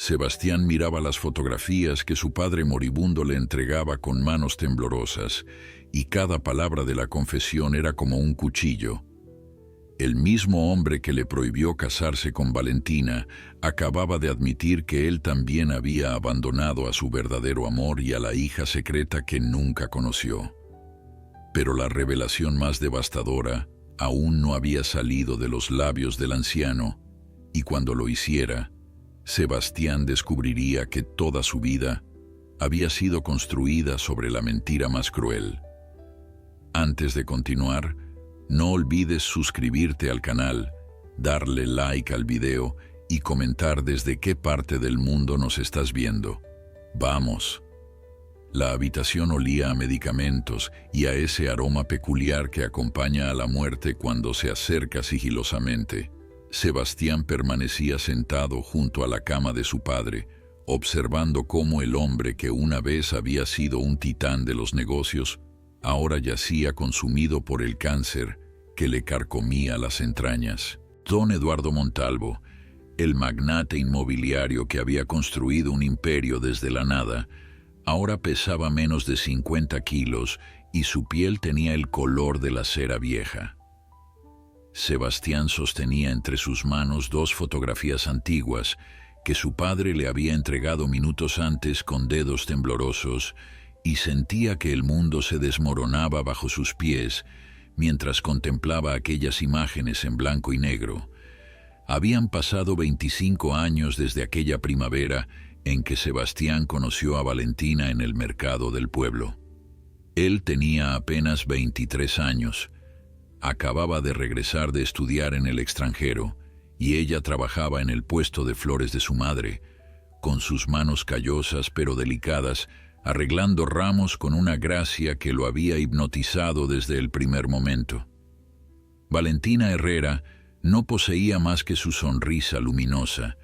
Sebastián miraba las fotografías que su padre moribundo le entregaba con manos temblorosas, y cada palabra de la confesión era como un cuchillo. El mismo hombre que le prohibió casarse con Valentina acababa de admitir que él también había abandonado a su verdadero amor y a la hija secreta que nunca conoció. Pero la revelación más devastadora aún no había salido de los labios del anciano, y cuando lo hiciera, Sebastián descubriría que toda su vida había sido construida sobre la mentira más cruel. Antes de continuar, no olvides suscribirte al canal, darle like al video y comentar desde qué parte del mundo nos estás viendo. ¡Vamos! La habitación olía a medicamentos y a ese aroma peculiar que acompaña a la muerte cuando se acerca sigilosamente. Sebastián permanecía sentado junto a la cama de su padre, observando cómo el hombre que una vez había sido un titán de los negocios, ahora yacía consumido por el cáncer que le carcomía las entrañas. Don Eduardo Montalvo, el magnate inmobiliario que había construido un imperio desde la nada, ahora pesaba menos de 50 kilos y su piel tenía el color de la cera vieja. Sebastián sostenía entre sus manos dos fotografías antiguas que su padre le había entregado minutos antes con dedos temblorosos, y sentía que el mundo se desmoronaba bajo sus pies mientras contemplaba aquellas imágenes en blanco y negro. Habían pasado 25 años desde aquella primavera en que Sebastián conoció a Valentina en el mercado del pueblo. Él tenía apenas 23 años. Acababa de regresar de estudiar en el extranjero y ella trabajaba en el puesto de flores de su madre, con sus manos callosas pero delicadas, arreglando ramos con una gracia que lo había hipnotizado desde el primer momento. Valentina Herrera no poseía más que su sonrisa luminosa,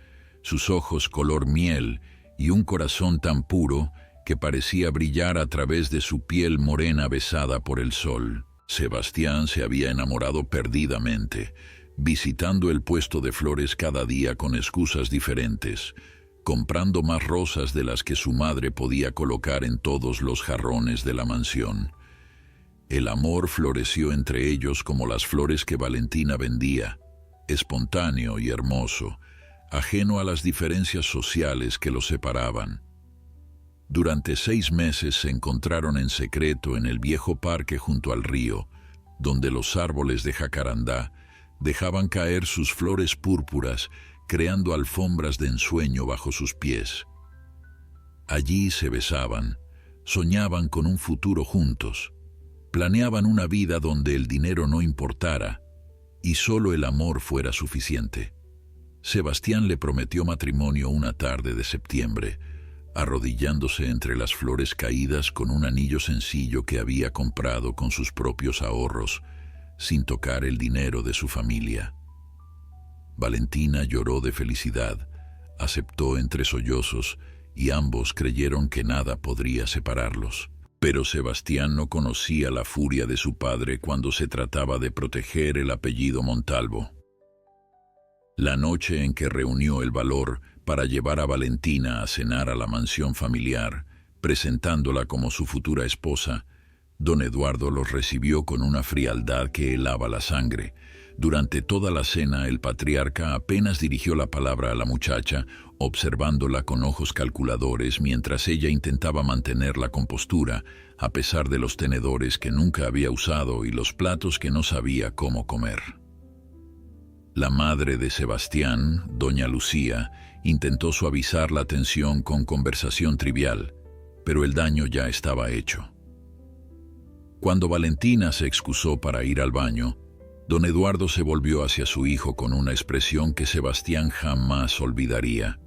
sus ojos color miel y un corazón tan puro que parecía brillar a través de su piel morena besada por el sol. Sebastián se había enamorado perdidamente, visitando el puesto de flores cada día con excusas diferentes, comprando más rosas de las que su madre podía colocar en todos los jarrones de la mansión. El amor floreció entre ellos como las flores que Valentina vendía, espontáneo y hermoso, ajeno a las diferencias sociales que los separaban. Durante 6 meses se encontraron en secreto en el viejo parque junto al río, donde los árboles de jacarandá dejaban caer sus flores púrpuras, creando alfombras de ensueño bajo sus pies. Allí se besaban, soñaban con un futuro juntos, planeaban una vida donde el dinero no importara y solo el amor fuera suficiente. Sebastián le prometió matrimonio una tarde de septiembre, arrodillándose entre las flores caídas con un anillo sencillo que había comprado con sus propios ahorros, sin tocar el dinero de su familia. Valentina lloró de felicidad, aceptó entre sollozos y ambos creyeron que nada podría separarlos. Pero Sebastián no conocía la furia de su padre cuando se trataba de proteger el apellido Montalvo. La noche en que reunió el valor para llevar a Valentina a cenar a la mansión familiar, presentándola como su futura esposa, don Eduardo los recibió con una frialdad que helaba la sangre. Durante toda la cena, el patriarca apenas dirigió la palabra a la muchacha, observándola con ojos calculadores mientras ella intentaba mantener la compostura, a pesar de los tenedores que nunca había usado y los platos que no sabía cómo comer. La madre de Sebastián, doña Lucía, intentó suavizar la tensión con conversación trivial, pero el daño ya estaba hecho. Cuando Valentina se excusó para ir al baño, don Eduardo se volvió hacia su hijo con una expresión que Sebastián jamás olvidaría.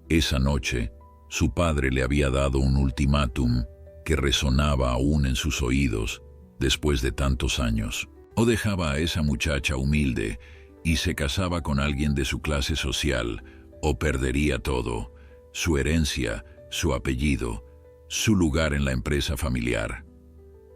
Esa noche, su padre le había dado un ultimátum que resonaba aún en sus oídos después de tantos años. O dejaba a esa muchacha humilde y se casaba con alguien de su clase social, o perdería todo: su herencia, su apellido, su lugar en la empresa familiar.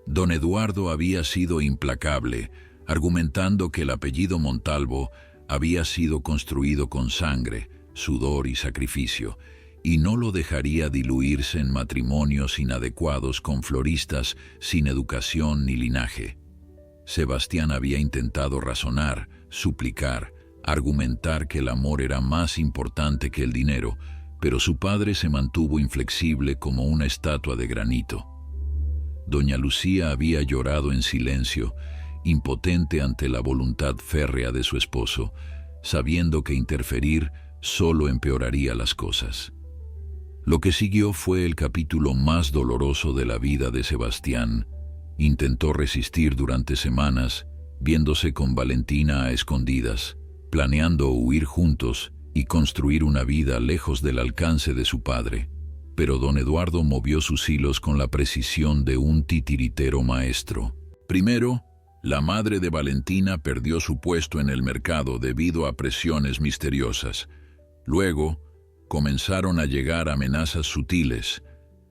Don Eduardo había sido implacable, argumentando que el apellido Montalvo había sido construido con sangre, sudor y sacrificio, y no lo dejaría diluirse en matrimonios inadecuados con floristas sin educación ni linaje. Sebastián había intentado razonar, suplicar, argumentar que el amor era más importante que el dinero, pero su padre se mantuvo inflexible como una estatua de granito. Doña Lucía había llorado en silencio, impotente ante la voluntad férrea de su esposo, sabiendo que interferir solo empeoraría las cosas. Lo que siguió fue el capítulo más doloroso de la vida de Sebastián. Intentó resistir durante semanas, viéndose con Valentina a escondidas, planeando huir juntos y construir una vida lejos del alcance de su padre. Pero don Eduardo movió sus hilos con la precisión de un titiritero maestro. Primero, la madre de Valentina perdió su puesto en el mercado debido a presiones misteriosas. Luego, comenzaron a llegar amenazas sutiles,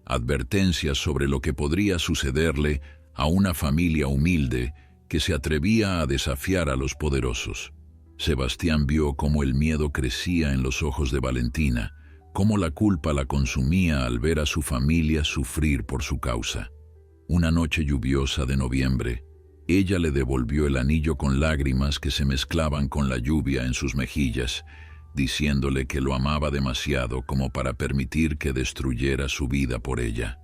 advertencias sobre lo que podría sucederle a una familia humilde que se atrevía a desafiar a los poderosos. Sebastián vio cómo el miedo crecía en los ojos de Valentina, cómo la culpa la consumía al ver a su familia sufrir por su causa. Una noche lluviosa de noviembre, ella le devolvió el anillo con lágrimas que se mezclaban con la lluvia en sus mejillas, diciéndole que lo amaba demasiado como para permitir que destruyera su vida por ella.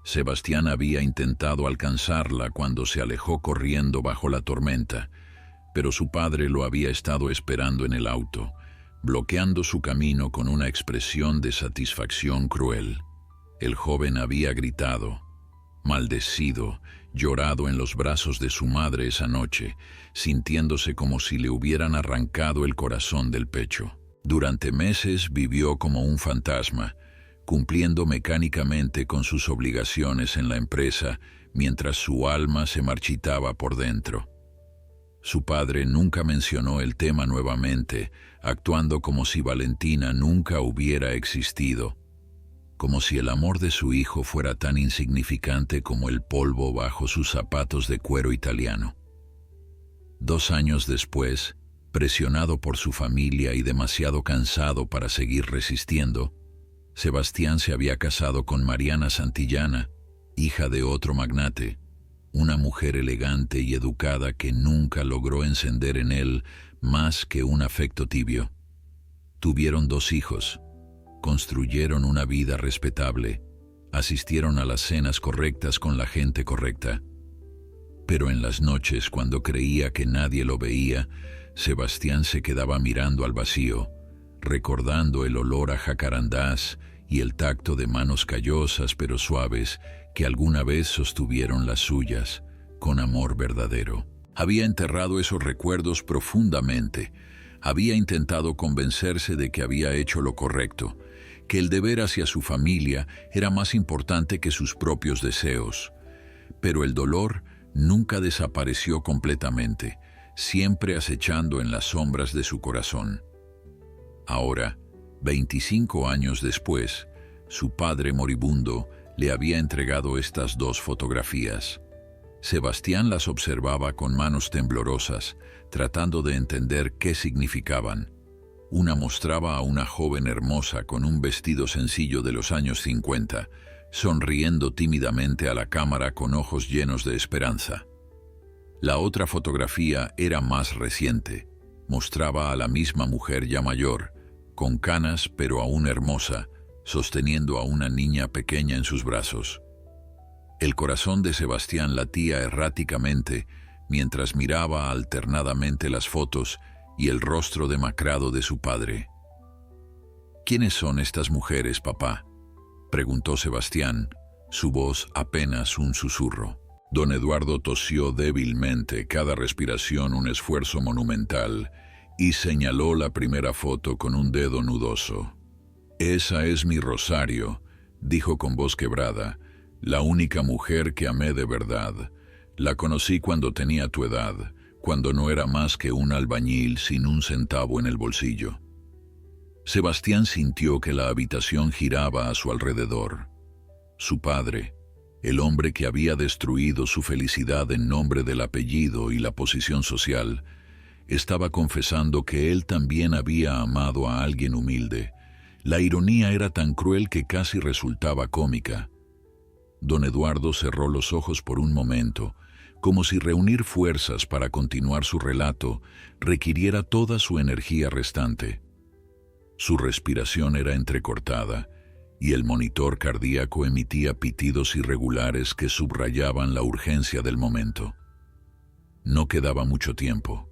Sebastián había intentado alcanzarla cuando se alejó corriendo bajo la tormenta, pero su padre lo había estado esperando en el auto, bloqueando su camino con una expresión de satisfacción cruel. El joven había gritado, maldecido, llorado en los brazos de su madre esa noche, sintiéndose como si le hubieran arrancado el corazón del pecho. Durante meses vivió como un fantasma, cumpliendo mecánicamente con sus obligaciones en la empresa, mientras su alma se marchitaba por dentro. Su padre nunca mencionó el tema nuevamente, actuando como si Valentina nunca hubiera existido, como si el amor de su hijo fuera tan insignificante como el polvo bajo sus zapatos de cuero italiano. 2 años después, presionado por su familia y demasiado cansado para seguir resistiendo, Sebastián se había casado con Mariana Santillana, hija de otro magnate, una mujer elegante y educada que nunca logró encender en él más que un afecto tibio. Tuvieron 2 hijos, construyeron una vida respetable, asistieron a las cenas correctas con la gente correcta. Pero en las noches, cuando creía que nadie lo veía, Sebastián se quedaba mirando al vacío, recordando el olor a jacarandás y el tacto de manos callosas pero suaves que alguna vez sostuvieron las suyas, con amor verdadero. Había enterrado esos recuerdos profundamente. Había intentado convencerse de que había hecho lo correcto, que el deber hacia su familia era más importante que sus propios deseos. Pero el dolor nunca desapareció completamente, siempre acechando en las sombras de su corazón. Ahora, 25 años después, su padre moribundo le había entregado estas 2 fotografías. Sebastián las observaba con manos temblorosas, tratando de entender qué significaban. Una mostraba a una joven hermosa con un vestido sencillo de los años 50, sonriendo tímidamente a la cámara con ojos llenos de esperanza. La otra fotografía era más reciente. Mostraba a la misma mujer ya mayor, con canas pero aún hermosa, sosteniendo a una niña pequeña en sus brazos. El corazón de Sebastián latía erráticamente mientras miraba alternadamente las fotos y el rostro demacrado de su padre. ¿Quiénes son estas mujeres, papá?, preguntó Sebastián, su voz apenas un susurro. Don Eduardo tosió débilmente, cada respiración un esfuerzo monumental, y señaló la primera foto con un dedo nudoso. «Esa es mi Rosario», dijo con voz quebrada, «la única mujer que amé de verdad. La conocí cuando tenía tu edad, cuando no era más que un albañil sin un centavo en el bolsillo». Sebastián sintió que la habitación giraba a su alrededor. Su padre, el hombre que había destruido su felicidad en nombre del apellido y la posición social, Estaba confesando que él también había amado a alguien humilde. La ironía era tan cruel que casi resultaba cómica. Don Eduardo cerró los ojos por un momento, como si reunir fuerzas para continuar su relato requiriera toda su energía restante. Su respiración era entrecortada, y el monitor cardíaco emitía pitidos irregulares que subrayaban la urgencia del momento. No quedaba mucho tiempo.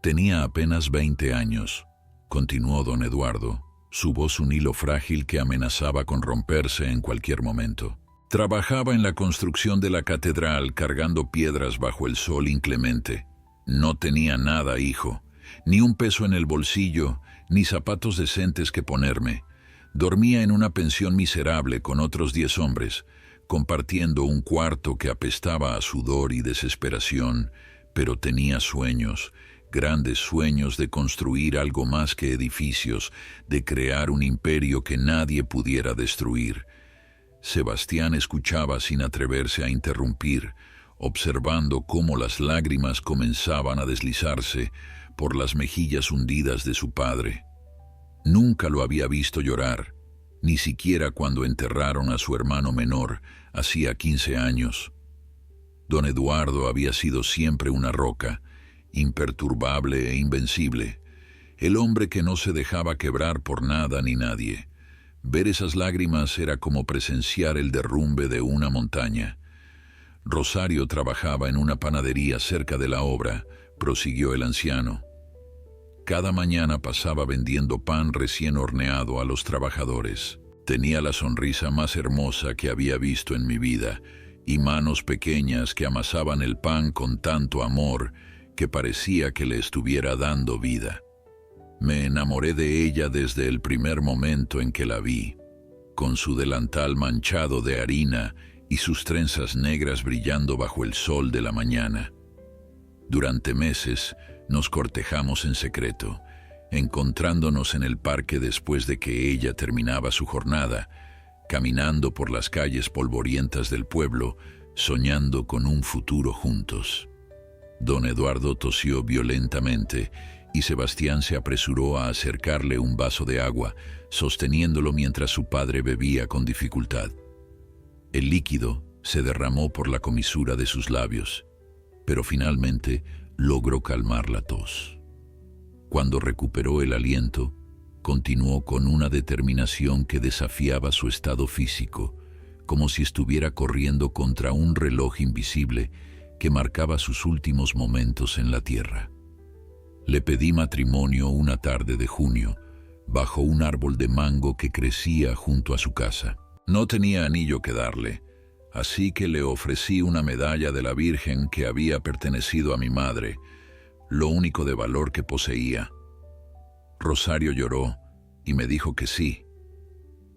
Tenía apenas 20 años, continuó don Eduardo, su voz un hilo frágil que amenazaba con romperse en cualquier momento. Trabajaba en la construcción de la catedral cargando piedras bajo el sol inclemente. No tenía nada, hijo, ni un peso en el bolsillo, ni zapatos decentes que ponerme. Dormía en una pensión miserable con otros 10 hombres, compartiendo un cuarto que apestaba a sudor y desesperación, pero tenía sueños, grandes sueños de construir algo más que edificios, de crear un imperio que nadie pudiera destruir. Sebastián escuchaba sin atreverse a interrumpir, observando cómo las lágrimas comenzaban a deslizarse por las mejillas hundidas de su padre. Nunca lo había visto llorar, ni siquiera cuando enterraron a su hermano menor, hacía 15 años. Don Eduardo había sido siempre una roca, imperturbable e invencible, el hombre que no se dejaba quebrar por nada ni nadie. Ver esas lágrimas era como presenciar el derrumbe de una montaña. Rosario trabajaba en una panadería cerca de la obra, prosiguió el anciano. Cada mañana pasaba vendiendo pan recién horneado a los trabajadores. Tenía la sonrisa más hermosa que había visto en mi vida, y manos pequeñas que amasaban el pan con tanto amor que parecía que le estuviera dando vida. Me enamoré de ella desde el primer momento en que la vi, con su delantal manchado de harina y sus trenzas negras brillando bajo el sol de la mañana. Durante meses nos cortejamos en secreto, encontrándonos en el parque después de que ella terminaba su jornada, caminando por las calles polvorientas del pueblo, soñando con un futuro juntos. Don Eduardo tosió violentamente y Sebastián se apresuró a acercarle un vaso de agua, sosteniéndolo mientras su padre bebía con dificultad. El líquido se derramó por la comisura de sus labios, pero finalmente logró calmar la tos. Cuando recuperó el aliento, continuó con una determinación que desafiaba su estado físico, como si estuviera corriendo contra un reloj invisible que marcaba sus últimos momentos en la tierra. Le pedí matrimonio una tarde de junio, bajo un árbol de mango que crecía junto a su casa. No tenía anillo que darle, así que le ofrecí una medalla de la Virgen que había pertenecido a mi madre, lo único de valor que poseía. Rosario lloró y me dijo que sí,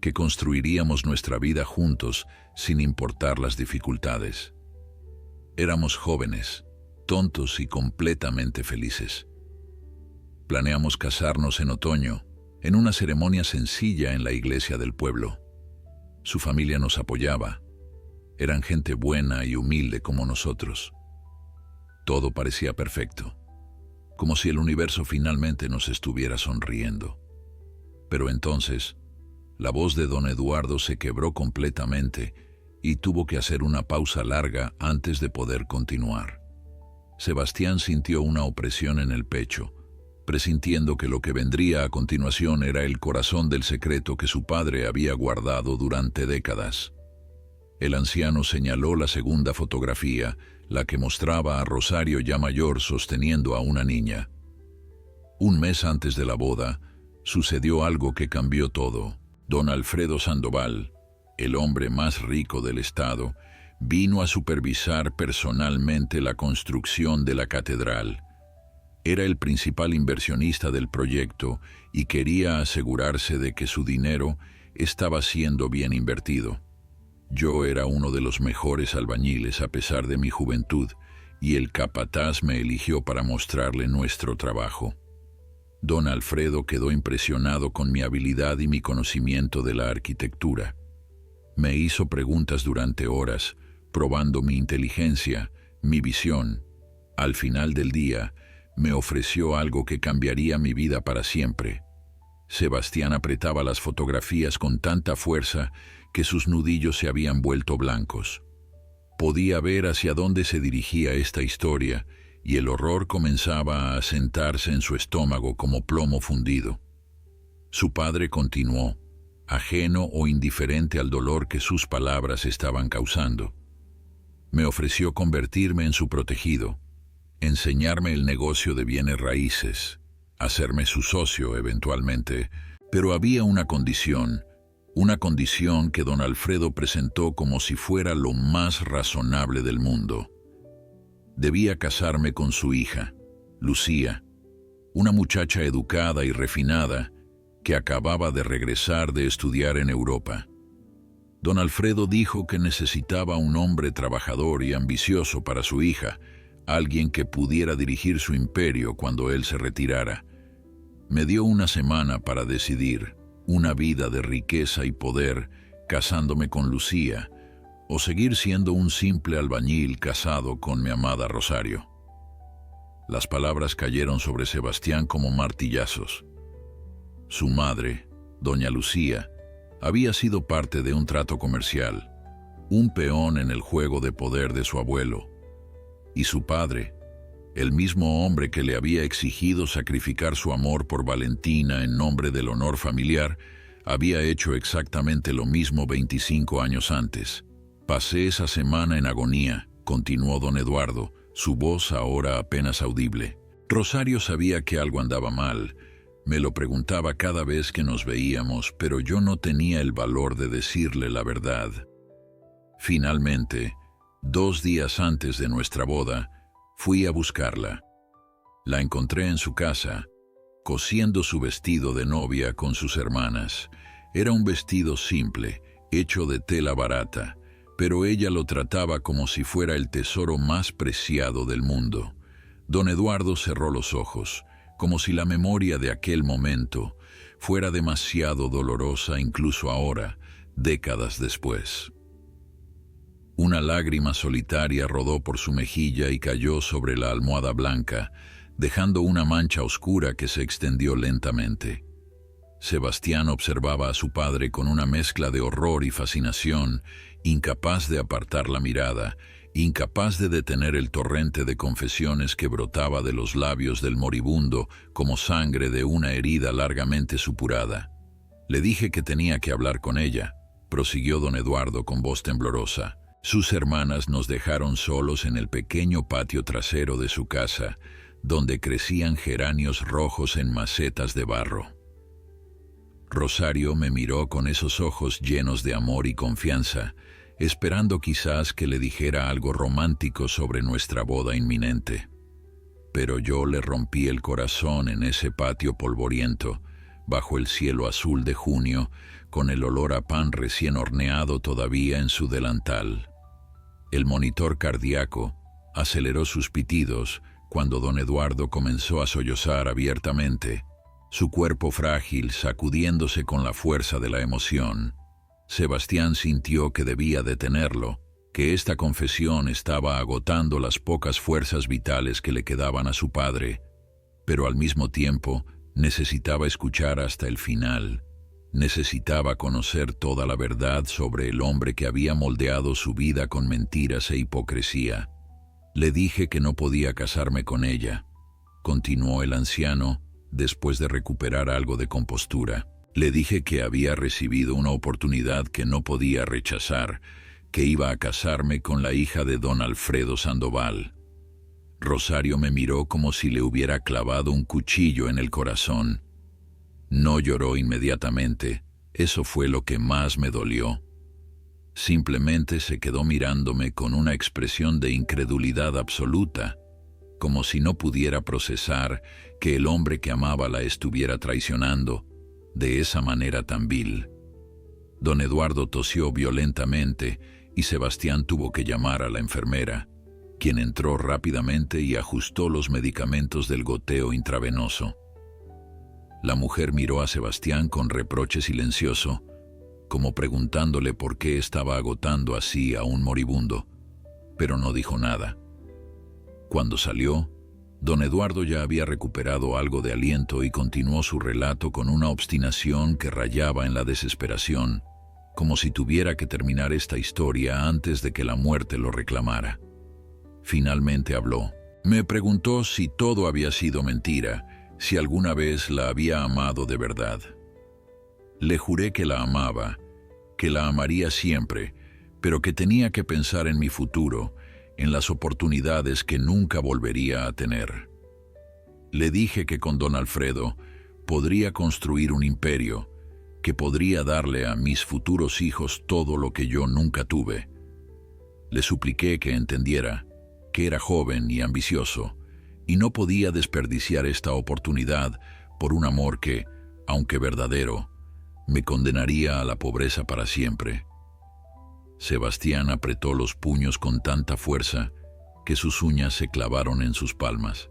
que construiríamos nuestra vida juntos sin importar las dificultades. Éramos jóvenes, tontos y completamente felices. Planeamos casarnos en otoño, en una ceremonia sencilla en la iglesia del pueblo. Su familia nos apoyaba. Eran gente buena y humilde como nosotros. Todo parecía perfecto, como si el universo finalmente nos estuviera sonriendo. Pero entonces, la voz de don Eduardo se quebró completamente y tuvo que hacer una pausa larga antes de poder continuar. Sebastián sintió una opresión en el pecho, presintiendo que lo que vendría a continuación era el corazón del secreto que su padre había guardado durante décadas. El anciano señaló la segunda fotografía, la que mostraba a Rosario ya mayor sosteniendo a una niña. Un mes antes de la boda, sucedió algo que cambió todo. Don Alfredo Sandoval, el hombre más rico del estado, vino a supervisar personalmente la construcción de la catedral. Era el principal inversionista del proyecto y quería asegurarse de que su dinero estaba siendo bien invertido. Yo era uno de los mejores albañiles a pesar de mi juventud, y el capataz me eligió para mostrarle nuestro trabajo. Don Alfredo quedó impresionado con mi habilidad y mi conocimiento de la arquitectura. Me hizo preguntas durante horas, probando mi inteligencia, mi visión. Al final del día, Me ofreció algo que cambiaría mi vida para siempre. Sebastián apretaba las fotografías con tanta fuerza que sus nudillos se habían vuelto blancos. Podía ver hacia dónde se dirigía esta historia y el horror comenzaba a asentarse en su estómago como plomo fundido. Su padre continuó, ajeno o indiferente al dolor que sus palabras estaban causando. Me ofreció convertirme en su protegido, enseñarme el negocio de bienes raíces, hacerme su socio eventualmente, pero había una condición que don Alfredo presentó como si fuera lo más razonable del mundo. Debía casarme con su hija, Lucía, una muchacha educada y refinada que acababa de regresar de estudiar en Europa. Don Alfredo dijo que necesitaba un hombre trabajador y ambicioso para su hija, alguien que pudiera dirigir su imperio cuando él se retirara. Me dio una semana para decidir, una vida de riqueza y poder, casándome con Lucía, o seguir siendo un simple albañil casado con mi amada Rosario. Las palabras cayeron sobre Sebastián como martillazos. Su madre, doña Lucía, había sido parte de un trato comercial, un peón en el juego de poder de su abuelo. Y su padre, el mismo hombre que le había exigido sacrificar su amor por Valentina en nombre del honor familiar, había hecho exactamente lo mismo 25 años antes. Pasé esa semana en agonía, continuó don Eduardo, su voz ahora apenas audible. Rosario sabía que algo andaba mal. Me lo preguntaba cada vez que nos veíamos, pero yo no tenía el valor de decirle la verdad. Finalmente, 2 días antes de nuestra boda, fui a buscarla. La encontré en su casa, cosiendo su vestido de novia con sus hermanas. Era un vestido simple, hecho de tela barata, pero ella lo trataba como si fuera el tesoro más preciado del mundo. Don Eduardo cerró los ojos, como si la memoria de aquel momento fuera demasiado dolorosa incluso ahora, décadas después. Una lágrima solitaria rodó por su mejilla y cayó sobre la almohada blanca, dejando una mancha oscura que se extendió lentamente. Sebastián observaba a su padre con una mezcla de horror y fascinación, incapaz de apartar la mirada, incapaz de detener el torrente de confesiones que brotaba de los labios del moribundo como sangre de una herida largamente supurada. Le dije que tenía que hablar con ella, prosiguió don Eduardo con voz temblorosa. Sus hermanas nos dejaron solos en el pequeño patio trasero de su casa, donde crecían geranios rojos en macetas de barro. Rosario me miró con esos ojos llenos de amor y confianza, esperando quizás que le dijera algo romántico sobre nuestra boda inminente. Pero yo le rompí el corazón en ese patio polvoriento, bajo el cielo azul de junio, con el olor a pan recién horneado todavía en su delantal. El monitor cardíaco aceleró sus pitidos cuando don Eduardo comenzó a sollozar abiertamente, su cuerpo frágil sacudiéndose con la fuerza de la emoción. Sebastián sintió que debía detenerlo, que esta confesión estaba agotando las pocas fuerzas vitales que le quedaban a su padre, pero al mismo tiempo necesitaba escuchar hasta el final. Necesitaba conocer toda la verdad sobre el hombre que había moldeado su vida con mentiras e hipocresía. Le dije que no podía casarme con ella, continuó el anciano, después de recuperar algo de compostura. Le dije que había recibido una oportunidad que no podía rechazar, que iba a casarme con la hija de don Alfredo Sandoval. Rosario me miró como si le hubiera clavado un cuchillo en el corazón. No lloró inmediatamente, eso fue lo que más me dolió. Simplemente se quedó mirándome con una expresión de incredulidad absoluta, como si no pudiera procesar que el hombre que amaba la estuviera traicionando de esa manera tan vil. Don Eduardo tosió violentamente y Sebastián tuvo que llamar a la enfermera, quien entró rápidamente y ajustó los medicamentos del goteo intravenoso. La mujer miró a Sebastián con reproche silencioso, como preguntándole por qué estaba agotando así a un moribundo, pero no dijo nada. Cuando salió, Don Eduardo ya había recuperado algo de aliento y continuó su relato con una obstinación que rayaba en la desesperación, como si tuviera que terminar esta historia antes de que la muerte lo reclamara. Finalmente habló. Me preguntó si todo había sido mentira, si alguna vez la había amado de verdad. Le juré que la amaba, que la amaría siempre, pero que tenía que pensar en mi futuro, en las oportunidades que nunca volvería a tener. Le dije que con don Alfredo podría construir un imperio, que podría darle a mis futuros hijos todo lo que yo nunca tuve. Le supliqué que entendiera que era joven y ambicioso, y no podía desperdiciar esta oportunidad por un amor que, aunque verdadero, me condenaría a la pobreza para siempre. Sebastián apretó los puños con tanta fuerza que sus uñas se clavaron en sus palmas.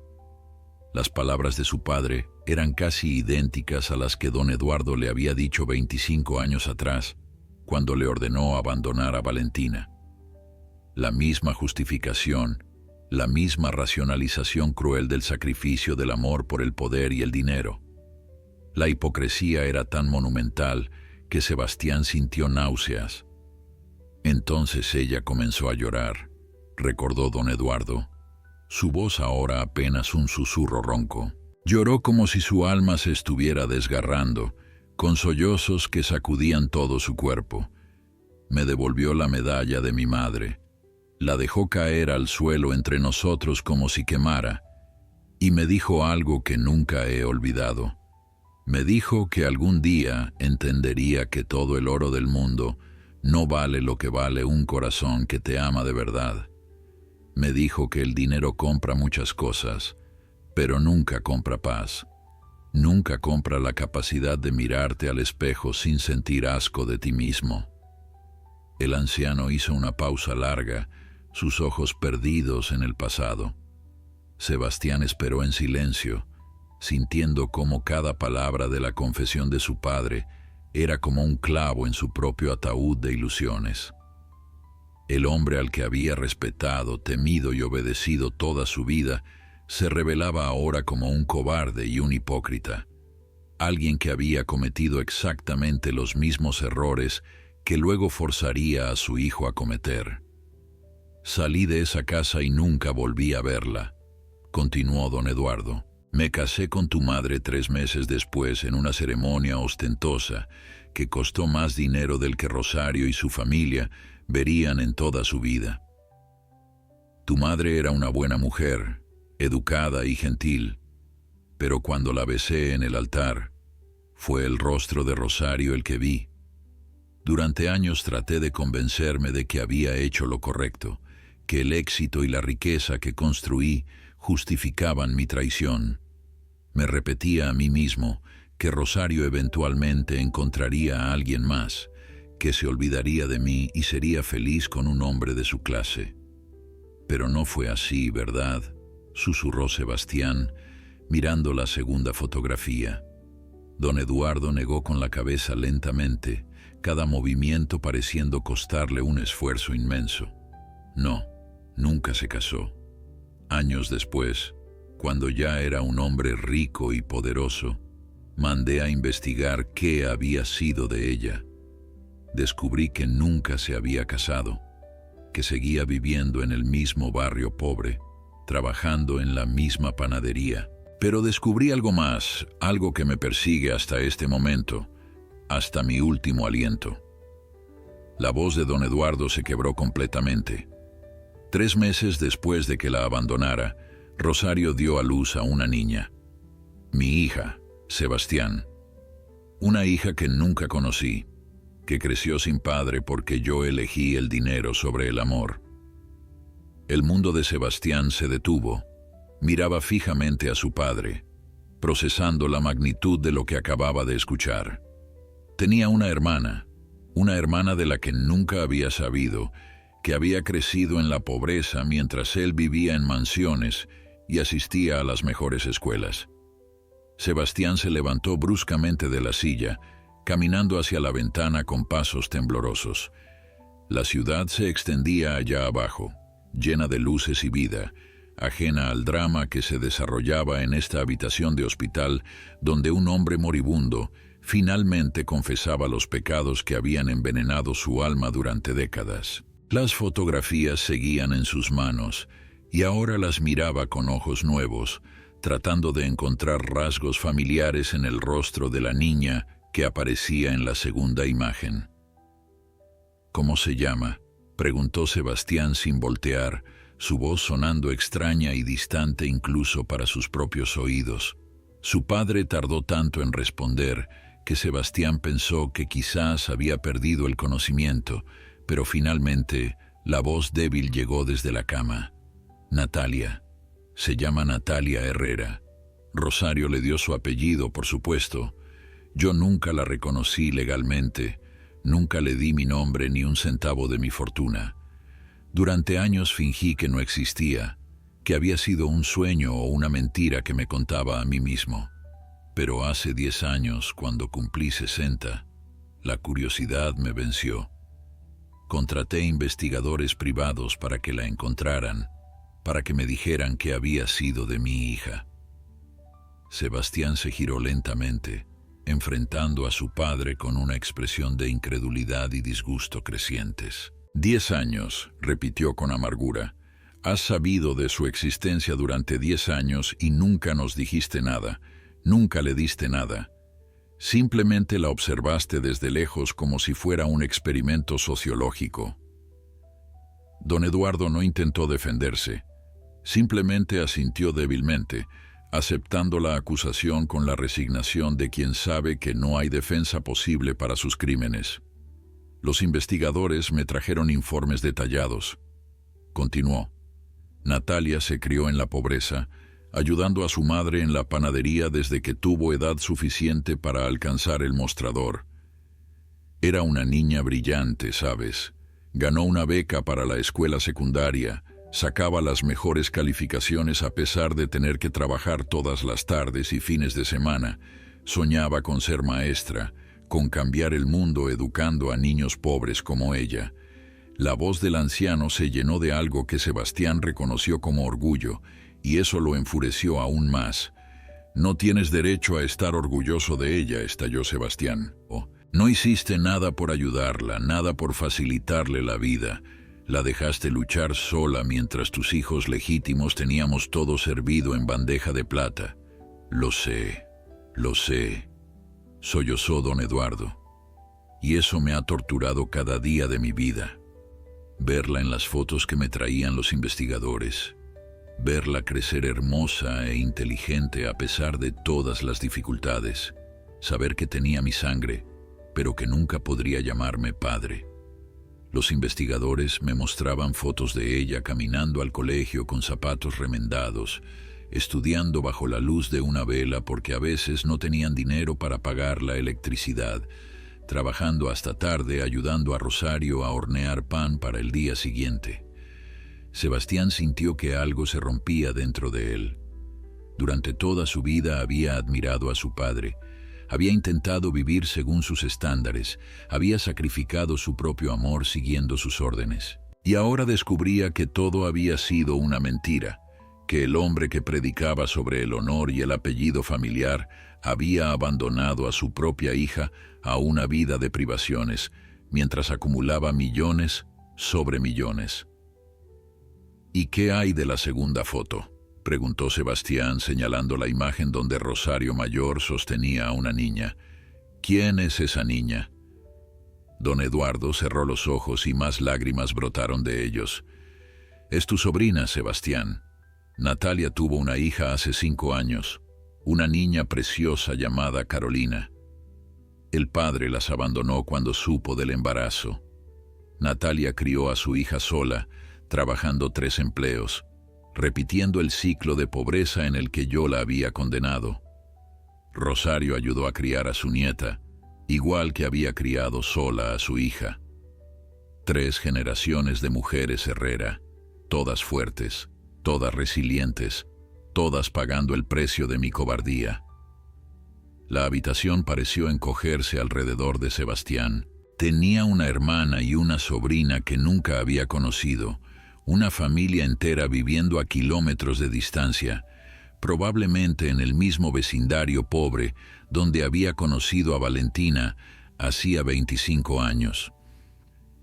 Las palabras de su padre eran casi idénticas a las que don Eduardo le había dicho 25 años atrás, cuando le ordenó abandonar a Valentina. La misma justificación, la misma racionalización cruel del sacrificio del amor por el poder y el dinero. La hipocresía era tan monumental que Sebastián sintió náuseas. Entonces ella comenzó a llorar, recordó don Eduardo, su voz ahora apenas un susurro ronco. Lloró como si su alma se estuviera desgarrando, con sollozos que sacudían todo su cuerpo. Me devolvió la medalla de mi madre, la dejó caer al suelo entre nosotros como si quemara, y me dijo algo que nunca he olvidado. Me dijo que algún día entendería que todo el oro del mundo no vale lo que vale un corazón que te ama de verdad. Me dijo que el dinero compra muchas cosas, pero nunca compra paz. Nunca compra la capacidad de mirarte al espejo sin sentir asco de ti mismo. El anciano hizo una pausa larga, sus ojos perdidos en el pasado. Sebastián esperó en silencio, sintiendo cómo cada palabra de la confesión de su padre era como un clavo en su propio ataúd de ilusiones. El hombre al que había respetado, temido y obedecido toda su vida, se revelaba ahora como un cobarde y un hipócrita. Alguien que había cometido exactamente los mismos errores que luego forzaría a su hijo a cometer. Salí de esa casa y nunca volví a verla, continuó don Eduardo. Me casé con tu madre 3 meses después en una ceremonia ostentosa que costó más dinero del que Rosario y su familia verían en toda su vida. Tu madre era una buena mujer, educada y gentil, pero cuando la besé en el altar, fue el rostro de Rosario el que vi. Durante años traté de convencerme de que había hecho lo correcto, que el éxito y la riqueza que construí justificaban mi traición. Me repetía a mí mismo que Rosario eventualmente encontraría a alguien más, que se olvidaría de mí y sería feliz con un hombre de su clase. Pero no fue así, ¿verdad?, susurró Sebastián, mirando la segunda fotografía. Don Eduardo negó con la cabeza lentamente, cada movimiento pareciendo costarle un esfuerzo inmenso. No, nunca se casó. Años después, cuando ya era un hombre rico y poderoso, mandé a investigar qué había sido de ella. Descubrí que nunca se había casado, que seguía viviendo en el mismo barrio pobre, trabajando en la misma panadería. Pero descubrí algo más, algo que me persigue hasta este momento, hasta mi último aliento. La voz de don Eduardo se quebró completamente. 3 meses después de que la abandonara, Rosario dio a luz a una niña. Mi hija, Sebastián. Una hija que nunca conocí, que creció sin padre porque yo elegí el dinero sobre el amor. El mundo de Sebastián se detuvo. Miraba fijamente a su padre, procesando la magnitud de lo que acababa de escuchar. Tenía una hermana de la que nunca había sabido, que había crecido en la pobreza mientras él vivía en mansiones y asistía a las mejores escuelas. Sebastián se levantó bruscamente de la silla, caminando hacia la ventana con pasos temblorosos. La ciudad se extendía allá abajo, llena de luces y vida, ajena al drama que se desarrollaba en esta habitación de hospital donde un hombre moribundo finalmente confesaba los pecados que habían envenenado su alma durante décadas. Las fotografías seguían en sus manos y ahora las miraba con ojos nuevos, tratando de encontrar rasgos familiares en el rostro de la niña que aparecía en la segunda imagen. ¿Cómo se llama?, preguntó Sebastián sin voltear, su voz sonando extraña y distante incluso para sus propios oídos. Su padre tardó tanto en responder que Sebastián pensó que quizás había perdido el conocimiento, pero finalmente la voz débil llegó desde la cama. Natalia. Se llama Natalia Herrera. Rosario le dio su apellido, por supuesto. Yo nunca la reconocí legalmente, nunca le di mi nombre ni un centavo de mi fortuna. Durante años fingí que no existía, que había sido un sueño o una mentira que me contaba a mí mismo. Pero hace 10 años, cuando cumplí 60, la curiosidad me venció. Contraté investigadores privados para que la encontraran, para que me dijeran que había sido de mi hija. Sebastián se giró lentamente, enfrentando a su padre con una expresión de incredulidad y disgusto crecientes. 10 años, repitió con amargura. Has sabido de su existencia durante 10 años y nunca nos dijiste nada, nunca le diste nada. Simplemente la observaste desde lejos como si fuera un experimento sociológico. Don Eduardo no intentó defenderse, simplemente asintió débilmente, aceptando la acusación con la resignación de quien sabe que no hay defensa posible para sus crímenes. Los investigadores me trajeron informes detallados. Continuó. Natalia se crió en la pobreza, ayudando a su madre en la panadería desde que tuvo edad suficiente para alcanzar el mostrador. Era una niña brillante, ¿sabes? Ganó una beca para la escuela secundaria, sacaba las mejores calificaciones a pesar de tener que trabajar todas las tardes y fines de semana. Soñaba con ser maestra, con cambiar el mundo educando a niños pobres como ella. La voz del anciano se llenó de algo que Sebastián reconoció como orgullo, y eso lo enfureció aún más. No tienes derecho a estar orgulloso de ella, estalló Sebastián. Oh, no hiciste nada por ayudarla, nada por facilitarle la vida. La dejaste luchar sola mientras tus hijos legítimos teníamos todo servido en bandeja de plata. Lo sé, sollozó don Eduardo. Y eso me ha torturado cada día de mi vida. Verla en las fotos que me traían los investigadores. Verla crecer hermosa e inteligente a pesar de todas las dificultades. Saber que tenía mi sangre, pero que nunca podría llamarme padre. Los investigadores me mostraban fotos de ella caminando al colegio con zapatos remendados, estudiando bajo la luz de una vela porque a veces no tenían dinero para pagar la electricidad, trabajando hasta tarde ayudando a Rosario a hornear pan para el día siguiente. Sebastián sintió que algo se rompía dentro de él. Durante toda su vida había admirado a su padre, había intentado vivir según sus estándares, había sacrificado su propio amor siguiendo sus órdenes. Y ahora descubría que todo había sido una mentira, que el hombre que predicaba sobre el honor y el apellido familiar había abandonado a su propia hija a una vida de privaciones, mientras acumulaba millones sobre millones. ¿Y qué hay de la segunda foto?, preguntó Sebastián señalando la imagen donde Rosario Mayor sostenía a una niña. ¿Quién es esa niña? Don Eduardo cerró los ojos y más lágrimas brotaron de ellos. Es tu sobrina, Sebastián. Natalia tuvo una hija hace 5 años, una niña preciosa llamada Carolina. El padre las abandonó cuando supo del embarazo. Natalia crió a su hija sola, trabajando 3 empleos, repitiendo el ciclo de pobreza en el que yo la había condenado. Rosario ayudó a criar a su nieta, igual que había criado sola a su hija. 3 generaciones de mujeres Herrera, todas fuertes, todas resilientes, todas pagando el precio de mi cobardía. La habitación pareció encogerse alrededor de Sebastián. Tenía una hermana y una sobrina que nunca había conocido, Una familia entera viviendo a kilómetros de distancia, probablemente en el mismo vecindario pobre donde había conocido a Valentina hacía 25 años.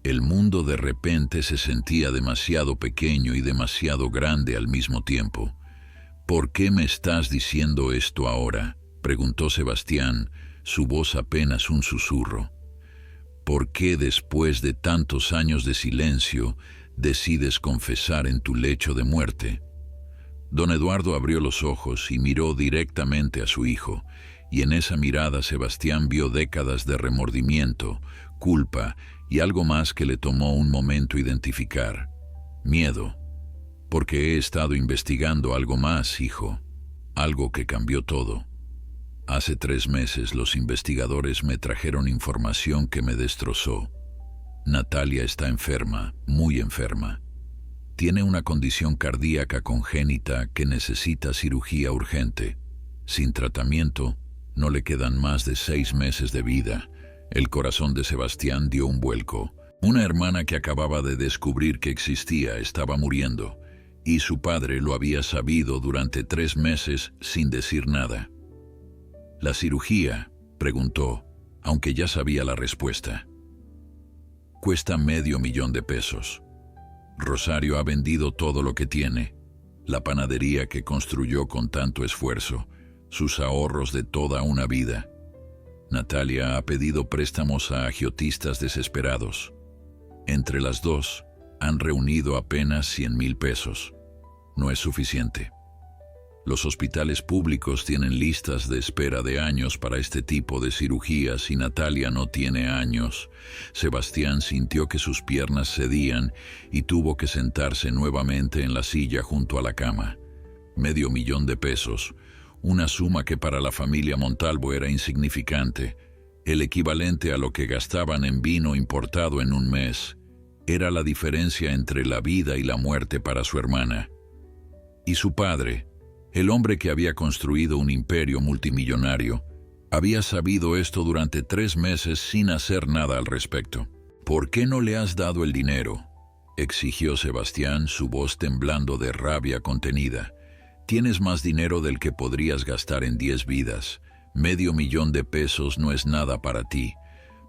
El mundo de repente se sentía demasiado pequeño y demasiado grande al mismo tiempo. «¿Por qué me estás diciendo esto ahora?», preguntó Sebastián, su voz apenas un susurro. «¿Por qué después de tantos años de silencio decides confesar en tu lecho de muerte?». Don Eduardo abrió los ojos y miró directamente a su hijo, y en esa mirada Sebastián vio décadas de remordimiento, culpa y algo más que le tomó un momento identificar: miedo. «Porque he estado investigando algo más, hijo, algo que cambió todo. Hace 3 meses los investigadores me trajeron información que me destrozó. Natalia está enferma, muy enferma. Tiene una condición cardíaca congénita que necesita cirugía urgente. Sin tratamiento, no le quedan más de 6 meses de vida». El corazón de Sebastián dio un vuelco. Una hermana que acababa de descubrir que existía estaba muriendo, y su padre lo había sabido durante 3 meses sin decir nada. «¿La cirugía?», preguntó, aunque ya sabía la respuesta. «Cuesta $500,000. Rosario ha vendido todo lo que tiene, la panadería que construyó con tanto esfuerzo, sus ahorros de toda una vida. Natalia ha pedido préstamos a agiotistas desesperados. Entre las dos, han reunido apenas $100,000. No es suficiente. Los hospitales públicos tienen listas de espera de años para este tipo de cirugías y Natalia no tiene años». Sebastián sintió que sus piernas cedían y tuvo que sentarse nuevamente en la silla junto a la cama. $500,000, una suma que para la familia Montalvo era insignificante, el equivalente a lo que gastaban en vino importado en un mes. Era la diferencia entre la vida y la muerte para su hermana. Y su padre, el hombre que había construido un imperio multimillonario, había sabido esto durante 3 meses sin hacer nada al respecto. «¿Por qué no le has dado el dinero?», exigió Sebastián, su voz temblando de rabia contenida. «Tienes más dinero del que podrías gastar en 10 vidas. $500,000 no es nada para ti.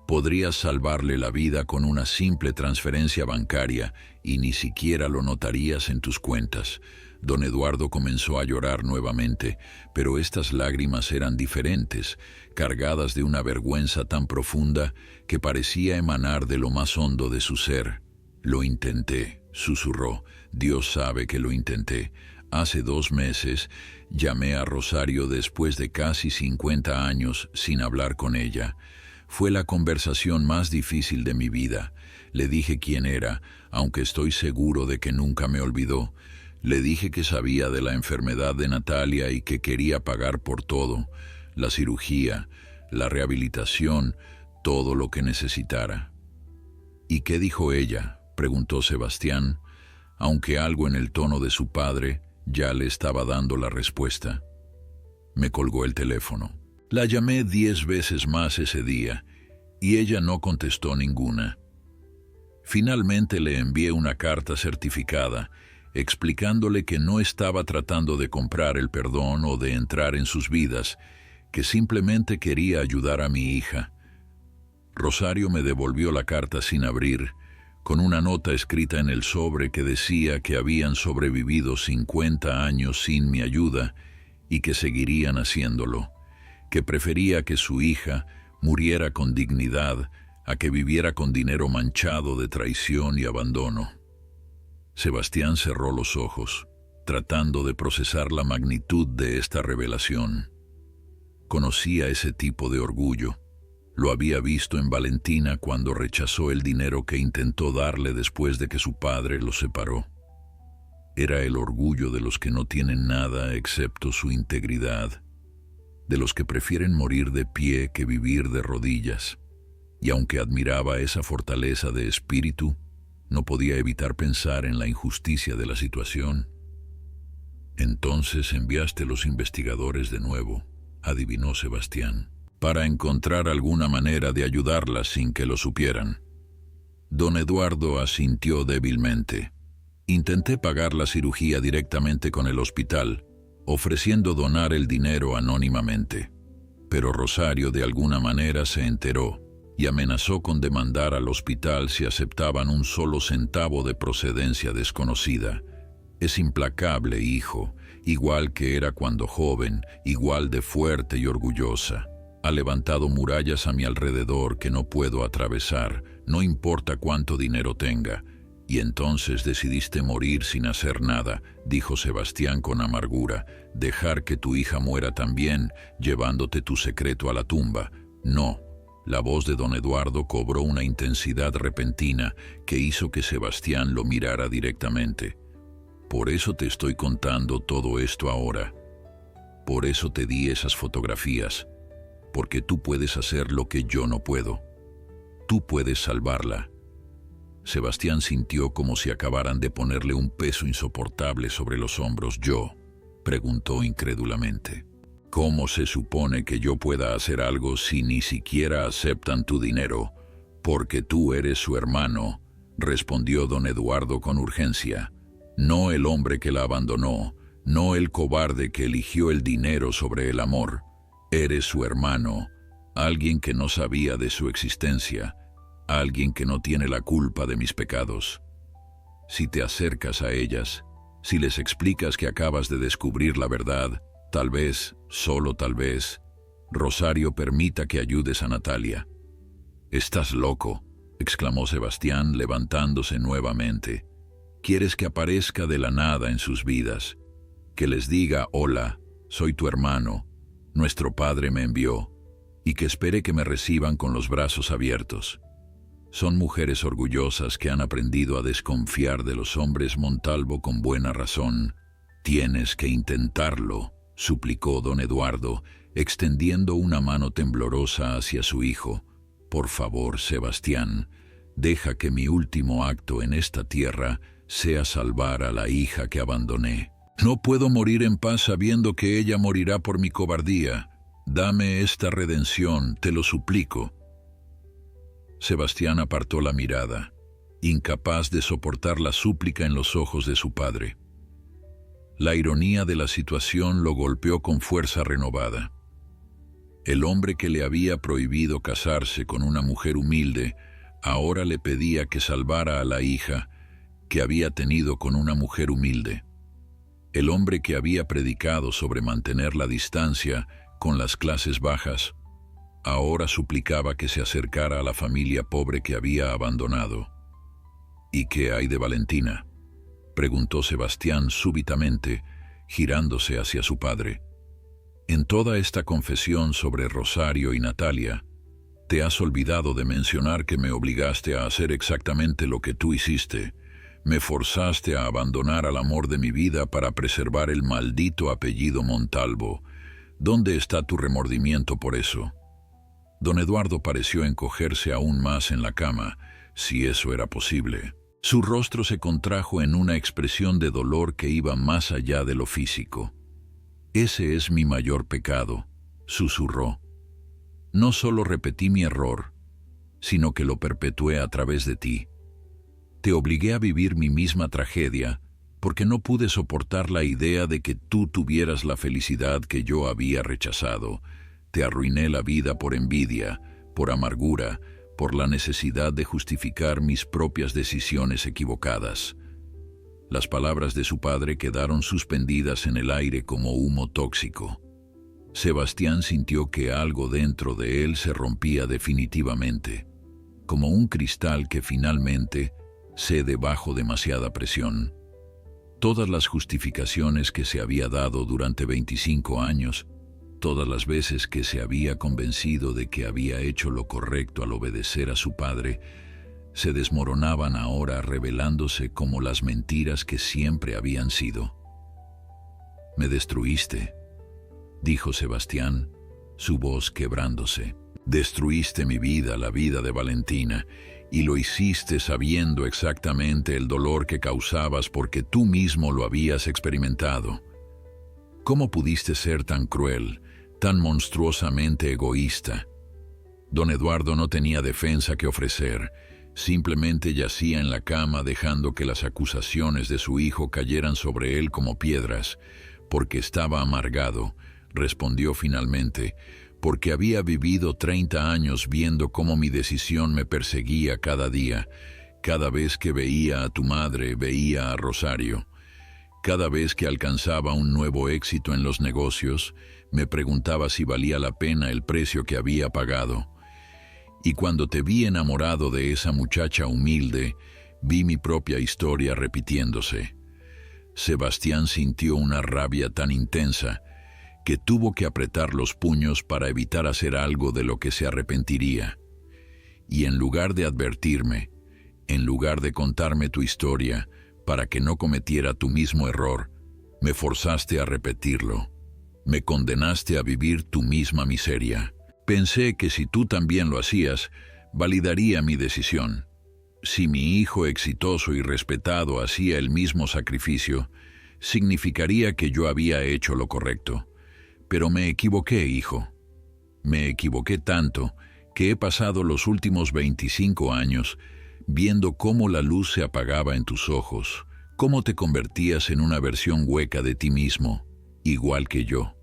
Podrías salvarle la vida con una simple transferencia bancaria y ni siquiera lo notarías en tus cuentas». Don Eduardo comenzó a llorar nuevamente, pero estas lágrimas eran diferentes, cargadas de una vergüenza tan profunda que parecía emanar de lo más hondo de su ser. «Lo intenté», susurró. «Dios sabe que lo intenté. Hace 2 meses llamé a Rosario después de casi 50 años sin hablar con ella. Fue la conversación más difícil de mi vida. Le dije quién era, aunque estoy seguro de que nunca me olvidó. Le dije que sabía de la enfermedad de Natalia y que quería pagar por todo, la cirugía, la rehabilitación, todo lo que necesitara». «¿Y qué dijo ella?», preguntó Sebastián, aunque algo en el tono de su padre ya le estaba dando la respuesta. Me colgó el teléfono. La llamé 10 veces más ese día y ella no contestó ninguna. Finalmente le envié una carta certificada explicándole que no estaba tratando de comprar el perdón o de entrar en sus vidas, que simplemente quería ayudar a mi hija. Rosario me devolvió la carta sin abrir, con una nota escrita en el sobre que decía que habían sobrevivido 50 años sin mi ayuda y que seguirían haciéndolo, que prefería que su hija muriera con dignidad a que viviera con dinero manchado de traición y abandono. Sebastián cerró los ojos, tratando de procesar la magnitud de esta revelación. Conocía ese tipo de orgullo. Lo había visto en Valentina cuando rechazó el dinero que intentó darle después de que su padre los separó. Era el orgullo de los que no tienen nada excepto su integridad, de los que prefieren morir de pie que vivir de rodillas. Y aunque admiraba esa fortaleza de espíritu, no podía evitar pensar en la injusticia de la situación. «Entonces enviaste los investigadores de nuevo», adivinó Sebastián, «para encontrar alguna manera de ayudarlas sin que lo supieran». Don Eduardo asintió débilmente. Intenté pagar la cirugía directamente con el hospital, ofreciendo donar el dinero anónimamente. Pero Rosario de alguna manera se enteró y amenazó con demandar al hospital si aceptaban un solo centavo de procedencia desconocida. Es implacable, hijo, igual que era cuando joven, igual de fuerte y orgullosa. Ha levantado murallas a mi alrededor que no puedo atravesar, no importa cuánto dinero tenga. Y entonces decidiste morir sin hacer nada, dijo Sebastián con amargura, dejar que tu hija muera también, llevándote tu secreto a la tumba. No. La voz de don Eduardo cobró una intensidad repentina que hizo que Sebastián lo mirara directamente. Por eso te estoy contando todo esto ahora. Por eso te di esas fotografías. Porque tú puedes hacer lo que yo no puedo. Tú puedes salvarla. Sebastián sintió como si acabaran de ponerle un peso insoportable sobre los hombros. ¿Yo? Preguntó incrédulamente. ¿Cómo se supone que yo pueda hacer algo si ni siquiera aceptan tu dinero? Porque tú eres su hermano, respondió don Eduardo con urgencia. No el hombre que la abandonó, no el cobarde que eligió el dinero sobre el amor. Eres su hermano, alguien que no sabía de su existencia, alguien que no tiene la culpa de mis pecados. Si te acercas a ellas, si les explicas que acabas de descubrir la verdad, tal vez, solo tal vez, Rosario permita que ayudes a Natalia. «Estás loco», exclamó Sebastián levantándose nuevamente. «¿Quieres que aparezca de la nada en sus vidas? Que les diga, hola, soy tu hermano, nuestro padre me envió, y que espere que me reciban con los brazos abiertos». Son mujeres orgullosas que han aprendido a desconfiar de los hombres, Montalvo, con buena razón. «Tienes que intentarlo», suplicó don Eduardo, extendiendo una mano temblorosa hacia su hijo. «Por favor, Sebastián, deja que mi último acto en esta tierra sea salvar a la hija que abandoné. No puedo morir en paz sabiendo que ella morirá por mi cobardía. Dame esta redención, te lo suplico». Sebastián apartó la mirada, incapaz de soportar la súplica en los ojos de su padre. La ironía de la situación lo golpeó con fuerza renovada. El hombre que le había prohibido casarse con una mujer humilde, ahora le pedía que salvara a la hija que había tenido con una mujer humilde. El hombre que había predicado sobre mantener la distancia con las clases bajas, ahora suplicaba que se acercara a la familia pobre que había abandonado. «¿Y qué hay de Valentina?», preguntó Sebastián súbitamente, girándose hacia su padre. «En toda esta confesión sobre Rosario y Natalia, te has olvidado de mencionar que me obligaste a hacer exactamente lo que tú hiciste. Me forzaste a abandonar al amor de mi vida para preservar el maldito apellido Montalvo. ¿Dónde está tu remordimiento por eso?». Don Eduardo pareció encogerse aún más en la cama, si eso era posible. Su rostro se contrajo en una expresión de dolor que iba más allá de lo físico. «Ese es mi mayor pecado», susurró. «No solo repetí mi error, sino que lo perpetué a través de ti. Te obligué a vivir mi misma tragedia porque no pude soportar la idea de que tú tuvieras la felicidad que yo había rechazado. Te arruiné la vida por envidia, por amargura, por la necesidad de justificar mis propias decisiones equivocadas». Las palabras de su padre quedaron suspendidas en el aire como humo tóxico. Sebastián sintió que algo dentro de él se rompía definitivamente, como un cristal que finalmente cede bajo demasiada presión. Todas las justificaciones que se había dado durante 25 años, todas las veces que se había convencido de que había hecho lo correcto al obedecer a su padre, se desmoronaban ahora revelándose como las mentiras que siempre habían sido. «Me destruiste», dijo Sebastián, su voz quebrándose. «Destruiste mi vida, la vida de Valentina, y lo hiciste sabiendo exactamente el dolor que causabas porque tú mismo lo habías experimentado. ¿Cómo pudiste ser tan cruel, tan monstruosamente egoísta?» Don Eduardo no tenía defensa que ofrecer. Simplemente yacía en la cama dejando que las acusaciones de su hijo cayeran sobre él como piedras, porque estaba amargado, respondió finalmente, porque había vivido 30 años viendo cómo mi decisión me perseguía cada día. Cada vez que veía a tu madre, veía a Rosario. Cada vez que alcanzaba un nuevo éxito en los negocios, me preguntaba si valía la pena el precio que había pagado. Y cuando te vi enamorado de esa muchacha humilde, vi mi propia historia repitiéndose. Sebastián sintió una rabia tan intensa que tuvo que apretar los puños para evitar hacer algo de lo que se arrepentiría. Y en lugar de advertirme, en lugar de contarme tu historia para que no cometiera tu mismo error, me forzaste a repetirlo. Me condenaste a vivir tu misma miseria. Pensé que si tú también lo hacías, validaría mi decisión. Si mi hijo exitoso y respetado hacía el mismo sacrificio, significaría que yo había hecho lo correcto. Pero me equivoqué, hijo. Me equivoqué tanto que he pasado los últimos 25 años viendo cómo la luz se apagaba en tus ojos, cómo te convertías en una versión hueca de ti mismo, igual que yo.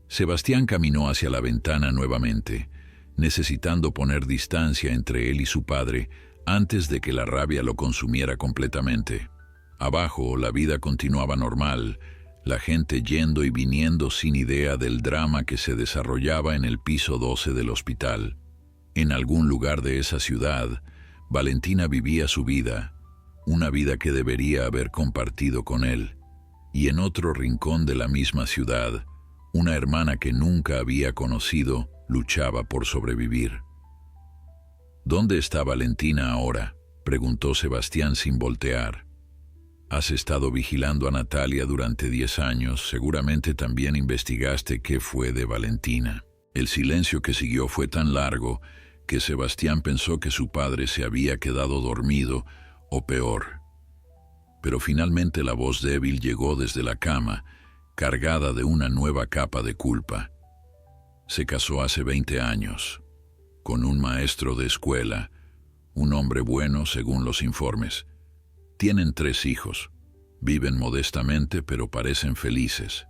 Sebastián caminó hacia la ventana nuevamente, necesitando poner distancia entre él y su padre antes de que la rabia lo consumiera completamente. Abajo, la vida continuaba normal, la gente yendo y viniendo sin idea del drama que se desarrollaba en el piso 12 del hospital. En algún lugar de esa ciudad, Valentina vivía su vida, una vida que debería haber compartido con él, y en otro rincón de la misma ciudad, una hermana que nunca había conocido luchaba por sobrevivir. ¿Dónde está Valentina ahora?, preguntó Sebastián sin voltear. Has estado vigilando a Natalia durante 10 años, seguramente también investigaste qué fue de Valentina. El silencio que siguió fue tan largo que Sebastián pensó que su padre se había quedado dormido, o peor. Pero finalmente la voz débil llegó desde la cama, cargada de una nueva capa de culpa. Se casó hace 20 años, con un maestro de escuela, un hombre bueno según los informes. Tienen 3 hijos, viven modestamente pero parecen felices.